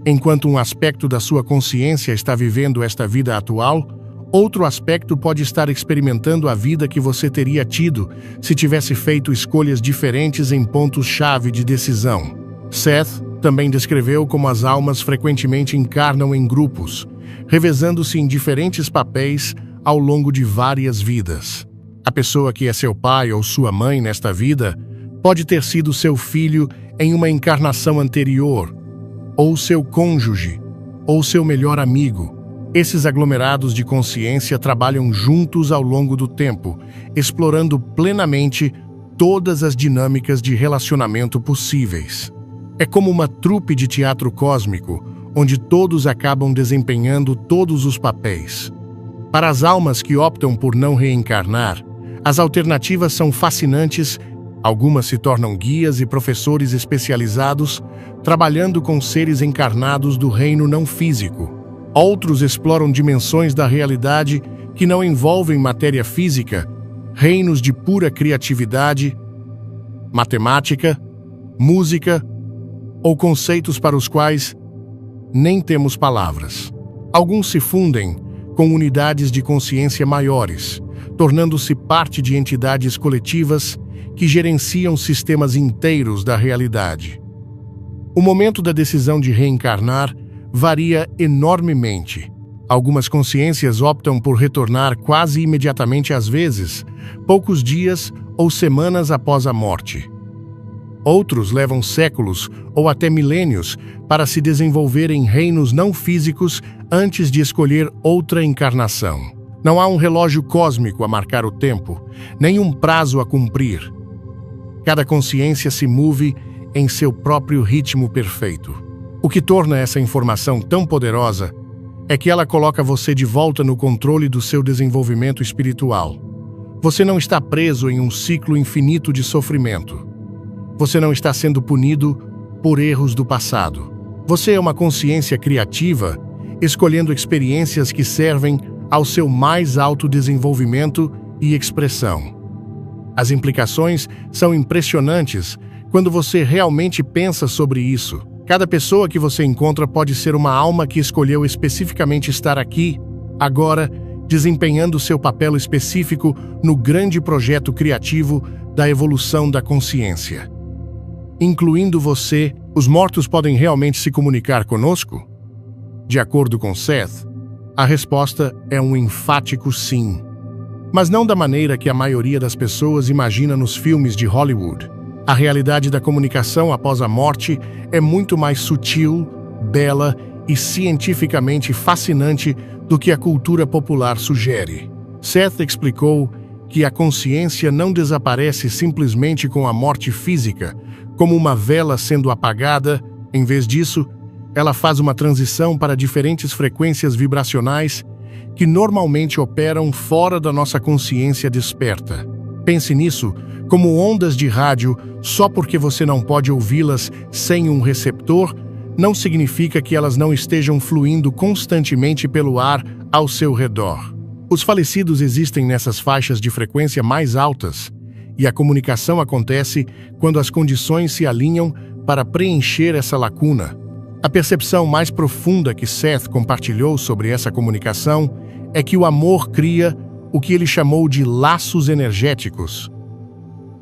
enquanto um aspecto da sua consciência está vivendo esta vida atual, outro aspecto pode estar experimentando a vida que você teria tido se tivesse feito escolhas diferentes em pontos-chave de decisão. Seth também descreveu como as almas frequentemente encarnam em grupos, revezando-se em diferentes papéis ao longo de várias vidas. A pessoa que é seu pai ou sua mãe nesta vida pode ter sido seu filho em uma encarnação anterior, ou seu cônjuge, ou seu melhor amigo. Esses aglomerados de consciência trabalham juntos ao longo do tempo, explorando plenamente todas as dinâmicas de relacionamento possíveis. É como uma trupe de teatro cósmico, onde todos acabam desempenhando todos os papéis. Para as almas que optam por não reencarnar, as alternativas são fascinantes. Algumas se tornam guias e professores especializados, trabalhando com seres encarnados do reino não físico. Outros exploram dimensões da realidade que não envolvem matéria física, reinos de pura criatividade, matemática, música ou conceitos para os quais nem temos palavras. Alguns se fundem com unidades de consciência maiores, tornando-se parte de entidades coletivas que gerenciam sistemas inteiros da realidade. O momento da decisão de reencarnar varia enormemente. Algumas consciências optam por retornar quase imediatamente, às vezes, poucos dias ou semanas após a morte. Outros levam séculos ou até milênios para se desenvolver em reinos não físicos antes de escolher outra encarnação. Não há um relógio cósmico a marcar o tempo, nem um prazo a cumprir. Cada consciência se move em seu próprio ritmo perfeito. O que torna essa informação tão poderosa é que ela coloca você de volta no controle do seu desenvolvimento espiritual. Você não está preso em um ciclo infinito de sofrimento. Você não está sendo punido por erros do passado. Você é uma consciência criativa, escolhendo experiências que servem ao seu mais alto desenvolvimento e expressão. As implicações são impressionantes quando você realmente pensa sobre isso. Cada pessoa que você encontra pode ser uma alma que escolheu especificamente estar aqui, agora, desempenhando seu papel específico no grande projeto criativo da evolução da consciência. Incluindo você, os mortos podem realmente se comunicar conosco? De acordo com Seth, a resposta é um enfático sim. Mas não da maneira que a maioria das pessoas imagina nos filmes de Hollywood. A realidade da comunicação após a morte é muito mais sutil, bela e cientificamente fascinante do que a cultura popular sugere. Seth explicou que a consciência não desaparece simplesmente com a morte física, como uma vela sendo apagada. Em vez disso, ela faz uma transição para diferentes frequências vibracionais que normalmente operam fora da nossa consciência desperta. Pense nisso como ondas de rádio. Só porque você não pode ouvi-las sem um receptor, não significa que elas não estejam fluindo constantemente pelo ar ao seu redor. Os falecidos existem nessas faixas de frequência mais altas, e a comunicação acontece quando as condições se alinham para preencher essa lacuna. A percepção mais profunda que Seth compartilhou sobre essa comunicação é que o amor cria o que ele chamou de laços energéticos,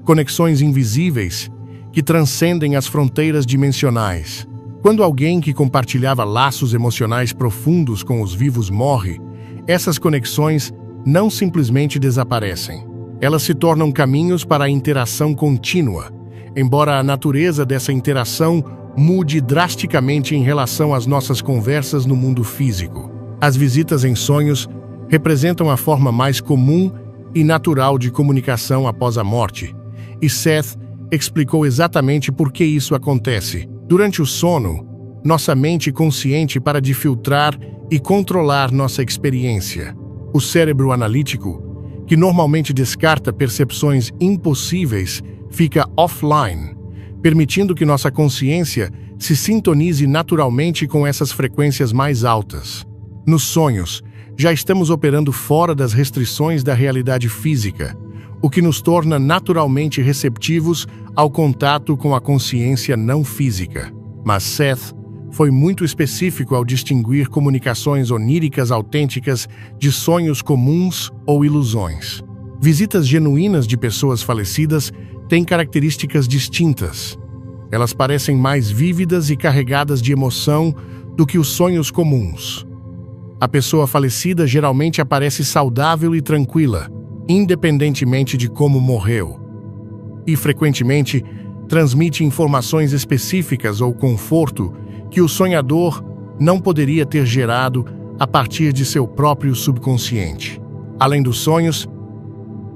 conexões invisíveis que transcendem as fronteiras dimensionais. Quando alguém que compartilhava laços emocionais profundos com os vivos morre, essas conexões não simplesmente desaparecem. Elas se tornam caminhos para a interação contínua, embora a natureza dessa interação mude drasticamente em relação às nossas conversas no mundo físico. As visitas em sonhos representam a forma mais comum e natural de comunicação após a morte, e Seth explicou exatamente por que isso acontece. Durante o sono, nossa mente consciente para de filtrar e controlar nossa experiência. O cérebro analítico, que normalmente descarta percepções impossíveis, fica offline, permitindo que nossa consciência se sintonize naturalmente com essas frequências mais altas. Nos sonhos, já estamos operando fora das restrições da realidade física, o que nos torna naturalmente receptivos ao contato com a consciência não física. Mas Seth foi muito específico ao distinguir comunicações oníricas autênticas de sonhos comuns ou ilusões. Visitas genuínas de pessoas falecidas têm características distintas. Elas parecem mais vívidas e carregadas de emoção do que os sonhos comuns. A pessoa falecida geralmente aparece saudável e tranquila, independentemente de como morreu, e frequentemente transmite informações específicas ou conforto que o sonhador não poderia ter gerado a partir de seu próprio subconsciente. Além dos sonhos,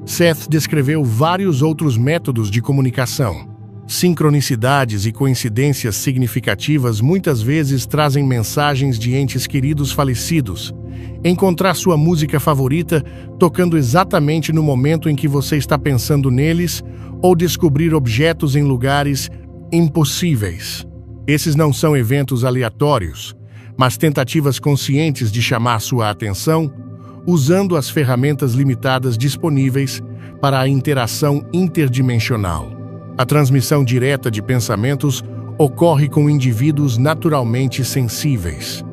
Seth descreveu vários outros métodos de comunicação. Sincronicidades e coincidências significativas muitas vezes trazem mensagens de entes queridos falecidos. Encontrar sua música favorita tocando exatamente no momento em que você está pensando neles, ou descobrir objetos em lugares impossíveis. Esses não são eventos aleatórios, mas tentativas conscientes de chamar sua atenção, usando as ferramentas limitadas disponíveis para a interação interdimensional. A transmissão direta de pensamentos ocorre com indivíduos naturalmente sensíveis.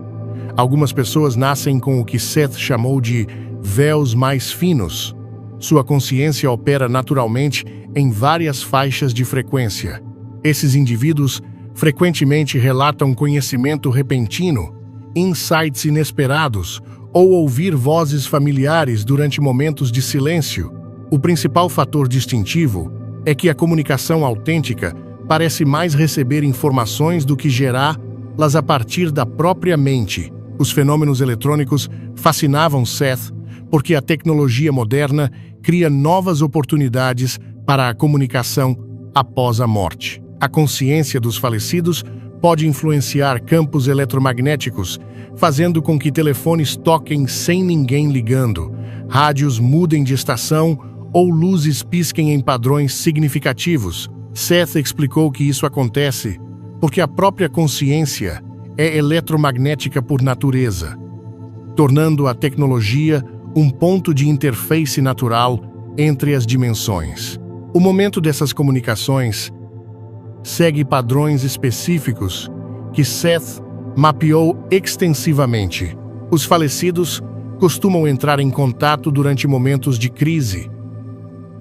Algumas pessoas nascem com o que Seth chamou de véus mais finos. Sua consciência opera naturalmente em várias faixas de frequência. Esses indivíduos frequentemente relatam conhecimento repentino, insights inesperados ou ouvir vozes familiares durante momentos de silêncio. O principal fator distintivo é que a comunicação autêntica parece mais receber informações do que gerá-las a partir da própria mente. Os fenômenos eletrônicos fascinavam Seth porque a tecnologia moderna cria novas oportunidades para a comunicação após a morte. A consciência dos falecidos pode influenciar campos eletromagnéticos, fazendo com que telefones toquem sem ninguém ligando, rádios mudem de estação ou luzes pisquem em padrões significativos. Seth explicou que isso acontece porque a própria consciência é eletromagnética por natureza, tornando a tecnologia um ponto de interface natural entre as dimensões. O momento dessas comunicações segue padrões específicos que Seth mapeou extensivamente. Os falecidos costumam entrar em contato durante momentos de crise,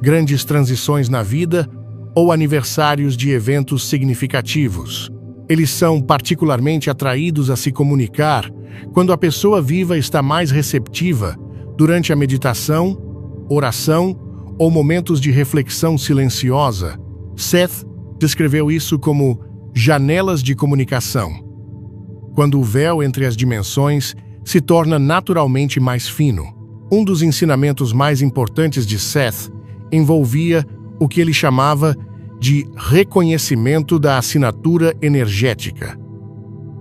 grandes transições na vida ou aniversários de eventos significativos. Eles são particularmente atraídos a se comunicar quando a pessoa viva está mais receptiva durante a meditação, oração ou momentos de reflexão silenciosa. Seth descreveu isso como janelas de comunicação, quando o véu entre as dimensões se torna naturalmente mais fino. Um dos ensinamentos mais importantes de Seth envolvia o que ele chamava de reconhecimento da assinatura energética.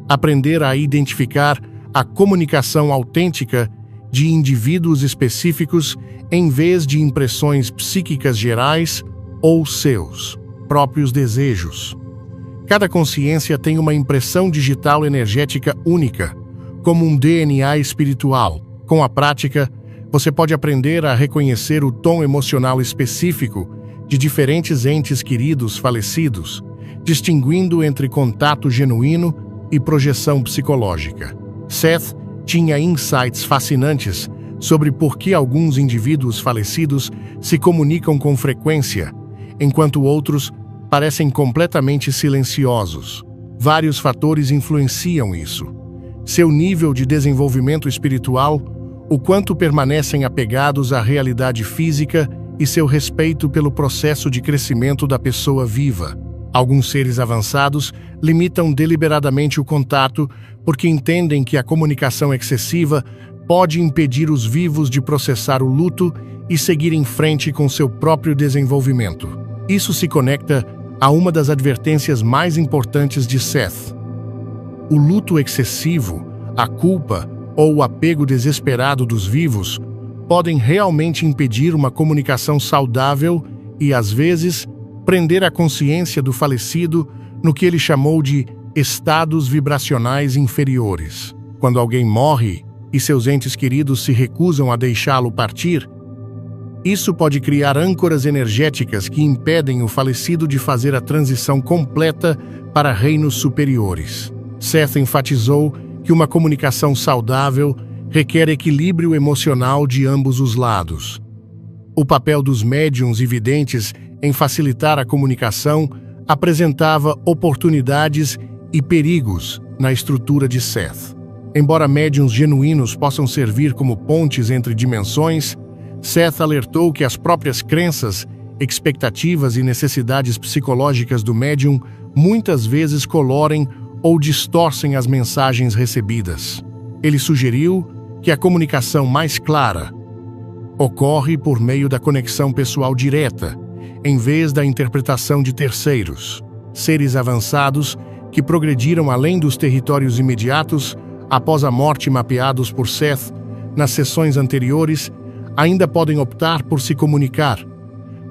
Aprender a identificar a comunicação autêntica de indivíduos específicos em vez de impressões psíquicas gerais ou seus próprios desejos. Cada consciência tem uma impressão digital energética única, como um DNA espiritual. Com a prática, você pode aprender a reconhecer o tom emocional específico de diferentes entes queridos falecidos, distinguindo entre contato genuíno e projeção psicológica. Seth tinha insights fascinantes sobre por que alguns indivíduos falecidos se comunicam com frequência, enquanto outros parecem completamente silenciosos. Vários fatores influenciam isso. Seu nível de desenvolvimento espiritual, o quanto permanecem apegados à realidade física e seu respeito pelo processo de crescimento da pessoa viva. Alguns seres avançados limitam deliberadamente o contato porque entendem que a comunicação excessiva pode impedir os vivos de processar o luto e seguir em frente com seu próprio desenvolvimento. Isso se conecta a uma das advertências mais importantes de Seth. O luto excessivo, a culpa ou o apego desesperado dos vivos podem realmente impedir uma comunicação saudável e, às vezes, prender a consciência do falecido no que ele chamou de estados vibracionais inferiores. Quando alguém morre e seus entes queridos se recusam a deixá-lo partir, isso pode criar âncoras energéticas que impedem o falecido de fazer a transição completa para reinos superiores. Seth enfatizou que uma comunicação saudável requer equilíbrio emocional de ambos os lados. O papel dos médiuns e videntes em facilitar a comunicação apresentava oportunidades e perigos na estrutura de Seth. Embora médiuns genuínos possam servir como pontes entre dimensões, Seth alertou que as próprias crenças, expectativas e necessidades psicológicas do médium muitas vezes colorem ou distorcem as mensagens recebidas. Ele sugeriu que a comunicação mais clara ocorre por meio da conexão pessoal direta, em vez da interpretação de terceiros. Seres avançados que progrediram além dos territórios imediatos após a morte mapeados por Seth nas sessões anteriores ainda podem optar por se comunicar,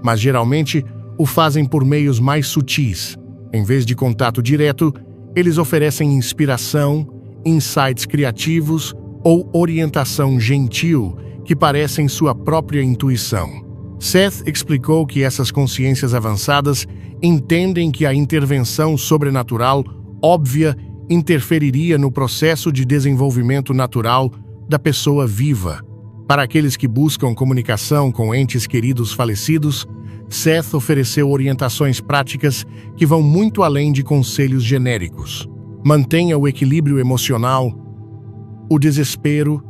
mas geralmente o fazem por meios mais sutis. Em vez de contato direto, eles oferecem inspiração, insights criativos ou orientação gentil que parecem sua própria intuição. Seth explicou que essas consciências avançadas entendem que a intervenção sobrenatural óbvia interferiria no processo de desenvolvimento natural da pessoa viva. Para aqueles que buscam comunicação com entes queridos falecidos, Seth ofereceu orientações práticas que vão muito além de conselhos genéricos. Mantenha o equilíbrio emocional. O desespero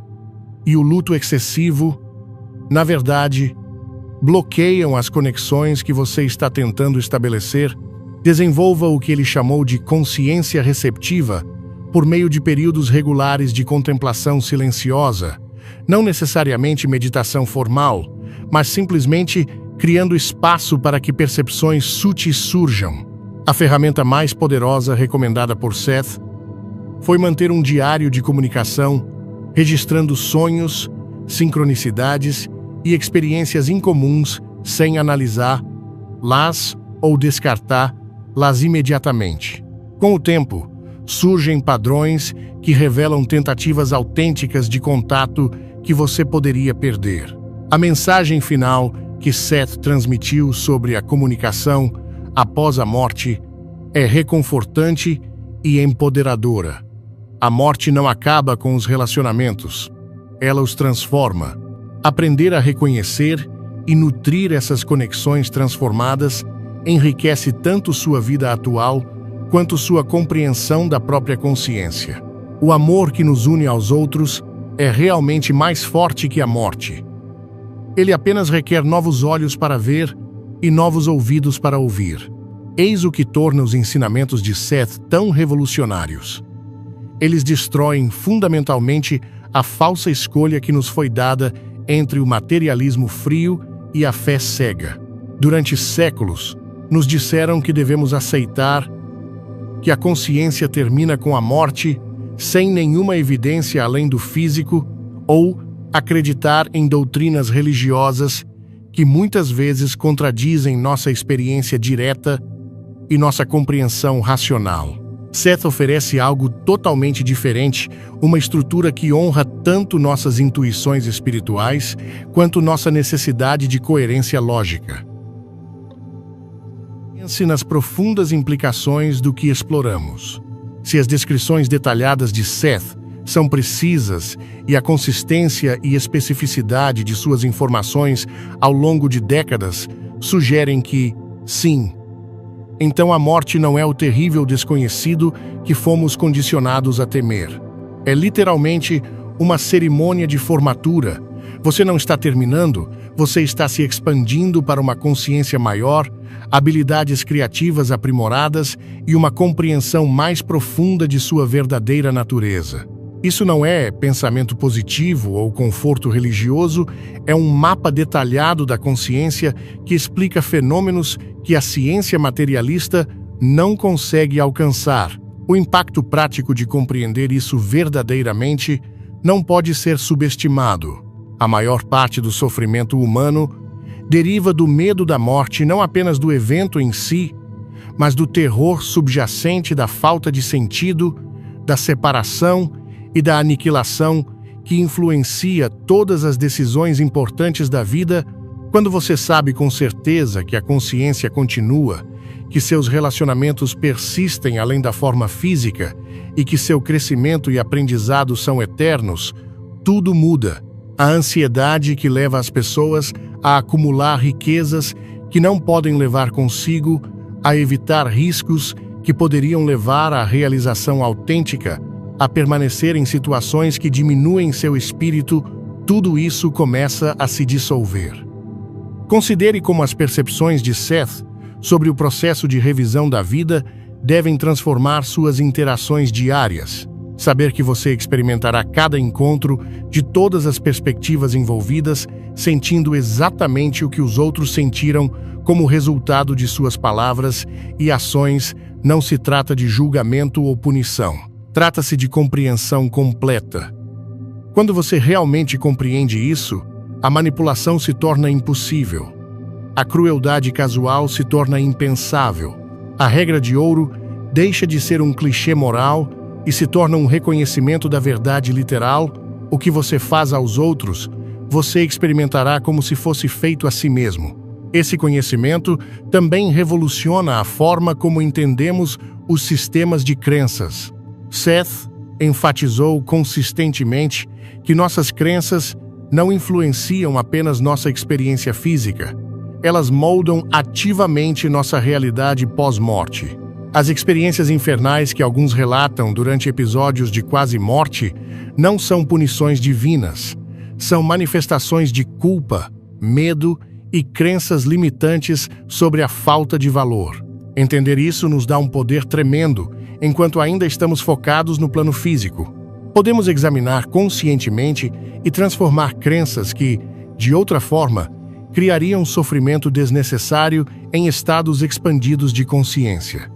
e o luto excessivo, na verdade, bloqueiam as conexões que você está tentando estabelecer. Desenvolva o que ele chamou de consciência receptiva por meio de períodos regulares de contemplação silenciosa, não necessariamente meditação formal, mas simplesmente criando espaço para que percepções sutis surjam. A ferramenta mais poderosa recomendada por Seth foi manter um diário de comunicação, registrando sonhos, sincronicidades e experiências incomuns sem analisá-las ou descartá-las imediatamente. Com o tempo, surgem padrões que revelam tentativas autênticas de contato que você poderia perder. A mensagem final que Seth transmitiu sobre a comunicação após a morte é reconfortante e empoderadora. A morte não acaba com os relacionamentos, ela os transforma. Aprender a reconhecer e nutrir essas conexões transformadas enriquece tanto sua vida atual quanto sua compreensão da própria consciência. O amor que nos une aos outros é realmente mais forte que a morte. Ele apenas requer novos olhos para ver e novos ouvidos para ouvir. Eis o que torna os ensinamentos de Seth tão revolucionários. Eles destroem fundamentalmente a falsa escolha que nos foi dada entre o materialismo frio e a fé cega. Durante séculos, nos disseram que devemos aceitar que a consciência termina com a morte sem nenhuma evidência além do físico, ou acreditar em doutrinas religiosas que muitas vezes contradizem nossa experiência direta e nossa compreensão racional. Seth oferece algo totalmente diferente, uma estrutura que honra tanto nossas intuições espirituais quanto nossa necessidade de coerência lógica. Pense nas profundas implicações do que exploramos. Se as descrições detalhadas de Seth são precisas e a consistência e especificidade de suas informações ao longo de décadas sugerem que, sim, então a morte não é o terrível desconhecido que fomos condicionados a temer. É literalmente uma cerimônia de formatura. Você não está terminando, você está se expandindo para uma consciência maior, habilidades criativas aprimoradas e uma compreensão mais profunda de sua verdadeira natureza. Isso não é pensamento positivo ou conforto religioso, é um mapa detalhado da consciência que explica fenômenos que a ciência materialista não consegue alcançar. O impacto prático de compreender isso verdadeiramente não pode ser subestimado. A maior parte do sofrimento humano deriva do medo da morte, não apenas do evento em si, mas do terror subjacente da falta de sentido, da separação e da aniquilação que influencia todas as decisões importantes da vida. Quando você sabe com certeza que a consciência continua, que seus relacionamentos persistem além da forma física e que seu crescimento e aprendizado são eternos, tudo muda. A ansiedade que leva as pessoas a acumular riquezas que não podem levar consigo, a evitar riscos que poderiam levar à realização autêntica, a permanecer em situações que diminuem seu espírito, tudo isso começa a se dissolver. Considere como as percepções de Seth sobre o processo de revisão da vida devem transformar suas interações diárias. Saber que você experimentará cada encontro de todas as perspectivas envolvidas, sentindo exatamente o que os outros sentiram como resultado de suas palavras e ações, não se trata de julgamento ou punição. Trata-se de compreensão completa. Quando você realmente compreende isso, a manipulação se torna impossível. A crueldade casual se torna impensável. A regra de ouro deixa de ser um clichê moral e se torna um reconhecimento da verdade literal. O que você faz aos outros, você experimentará como se fosse feito a si mesmo. Esse conhecimento também revoluciona a forma como entendemos os sistemas de crenças. Seth enfatizou consistentemente que nossas crenças não influenciam apenas nossa experiência física. Elas moldam ativamente nossa realidade pós-morte. As experiências infernais que alguns relatam durante episódios de quase morte não são punições divinas. São manifestações de culpa, medo e crenças limitantes sobre a falta de valor. Entender isso nos dá um poder tremendo enquanto ainda estamos focados no plano físico. Podemos examinar conscientemente e transformar crenças que, de outra forma, criariam sofrimento desnecessário em estados expandidos de consciência.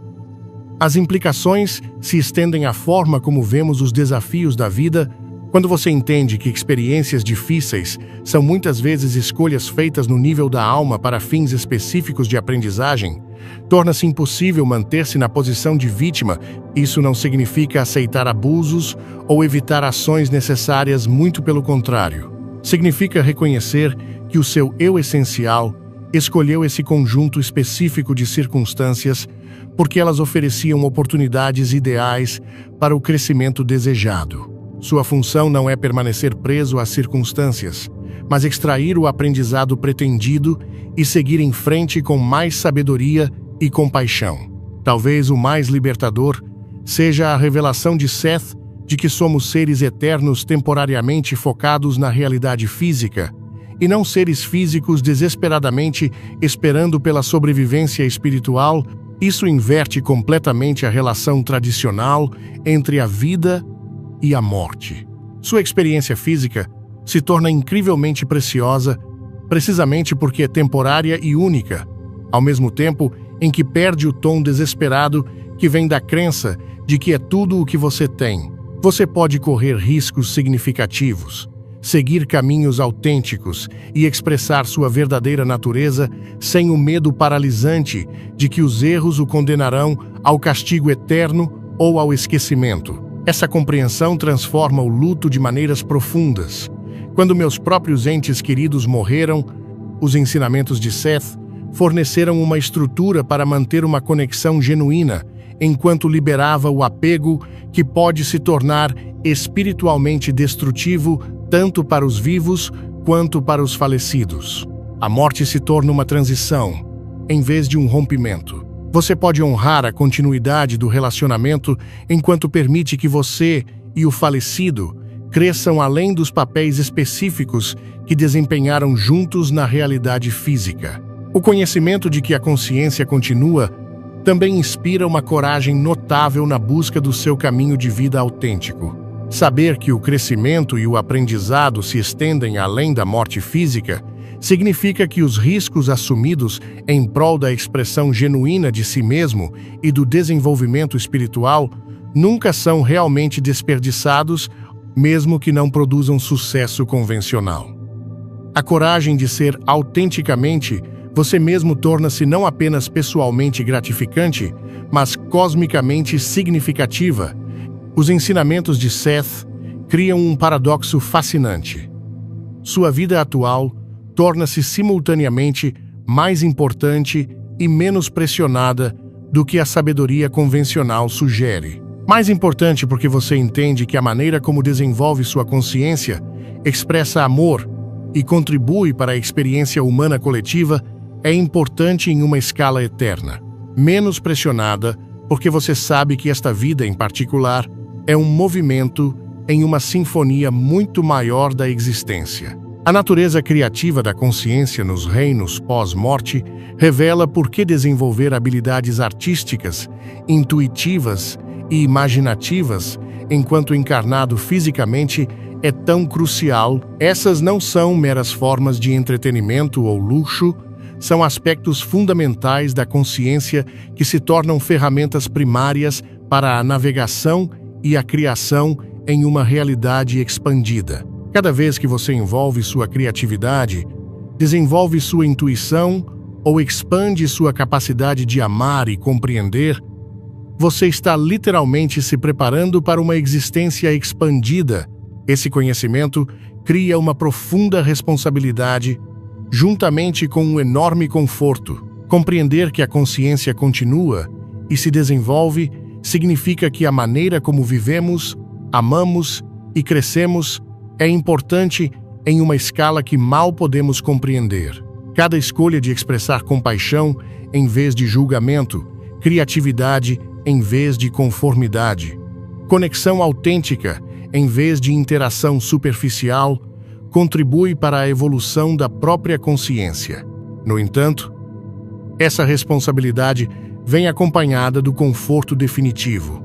As implicações se estendem à forma como vemos os desafios da vida. Quando você entende que experiências difíceis são muitas vezes escolhas feitas no nível da alma para fins específicos de aprendizagem, torna-se impossível manter-se na posição de vítima. Isso não significa aceitar abusos ou evitar ações necessárias, muito pelo contrário. Significa reconhecer que o seu eu essencial escolheu esse conjunto específico de circunstâncias porque elas ofereciam oportunidades ideais para o crescimento desejado. Sua função não é permanecer preso às circunstâncias, mas extrair o aprendizado pretendido e seguir em frente com mais sabedoria e compaixão. Talvez o mais libertador seja a revelação de Seth de que somos seres eternos temporariamente focados na realidade física, e não seres físicos desesperadamente esperando pela sobrevivência espiritual. Isso inverte completamente a relação tradicional entre a vida e a morte. Sua experiência física se torna incrivelmente preciosa, precisamente porque é temporária e única, ao mesmo tempo em que perde o tom desesperado que vem da crença de que é tudo o que você tem. Você pode correr riscos significativos, seguir caminhos autênticos e expressar sua verdadeira natureza sem o medo paralisante de que os erros o condenarão ao castigo eterno ou ao esquecimento. Essa compreensão transforma o luto de maneiras profundas. Quando meus próprios entes queridos morreram, os ensinamentos de Seth forneceram uma estrutura para manter uma conexão genuína, enquanto liberava o apego que pode se tornar espiritualmente destrutivo tanto para os vivos quanto para os falecidos. A morte se torna uma transição, em vez de um rompimento. Você pode honrar a continuidade do relacionamento enquanto permite que você e o falecido cresçam além dos papéis específicos que desempenharam juntos na realidade física. O conhecimento de que a consciência continua também inspira uma coragem notável na busca do seu caminho de vida autêntico. Saber que o crescimento e o aprendizado se estendem além da morte física significa que os riscos assumidos em prol da expressão genuína de si mesmo e do desenvolvimento espiritual nunca são realmente desperdiçados, mesmo que não produzam sucesso convencional. A coragem de ser autenticamente você mesmo torna-se não apenas pessoalmente gratificante, mas cosmicamente significativa. Os ensinamentos de Seth, criam um paradoxo fascinante. Sua vida atual torna-se simultaneamente mais importante e menos pressionada do que a sabedoria convencional sugere. Mais importante porque você entende que a maneira como desenvolve sua consciência expressa amor e contribui para a experiência humana coletiva é importante em uma escala eterna. Menos pressionada porque você sabe que esta vida em particular é um movimento em uma sinfonia muito maior da existência. A natureza criativa da consciência nos reinos pós-morte revela por que desenvolver habilidades artísticas, intuitivas e imaginativas enquanto encarnado fisicamente é tão crucial. Essas não são meras formas de entretenimento ou luxo, são aspectos fundamentais da consciência que se tornam ferramentas primárias para a navegação e a criação em uma realidade expandida. Cada vez que você envolve sua criatividade, desenvolve sua intuição ou expande sua capacidade de amar e compreender, você está literalmente se preparando para uma existência expandida. Esse conhecimento cria uma profunda responsabilidade, juntamente com um enorme conforto. Compreender que a consciência continua e se desenvolve significa que a maneira como vivemos, amamos e crescemos é importante em uma escala que mal podemos compreender. Cada escolha de expressar compaixão em vez de julgamento, criatividade em vez de conformidade, conexão autêntica em vez de interação superficial, contribui para a evolução da própria consciência. No entanto, essa responsabilidade vem acompanhada do conforto definitivo.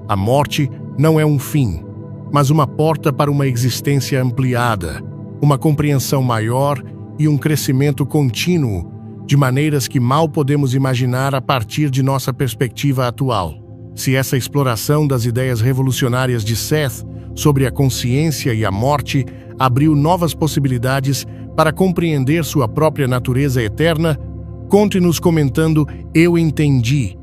A morte não é um fim, mas uma porta para uma existência ampliada, uma compreensão maior e um crescimento contínuo, de maneiras que mal podemos imaginar a partir de nossa perspectiva atual. Se essa exploração das ideias revolucionárias de Seth sobre a consciência e a morte abriu novas possibilidades para compreender sua própria natureza eterna, conte-nos comentando "Eu entendi"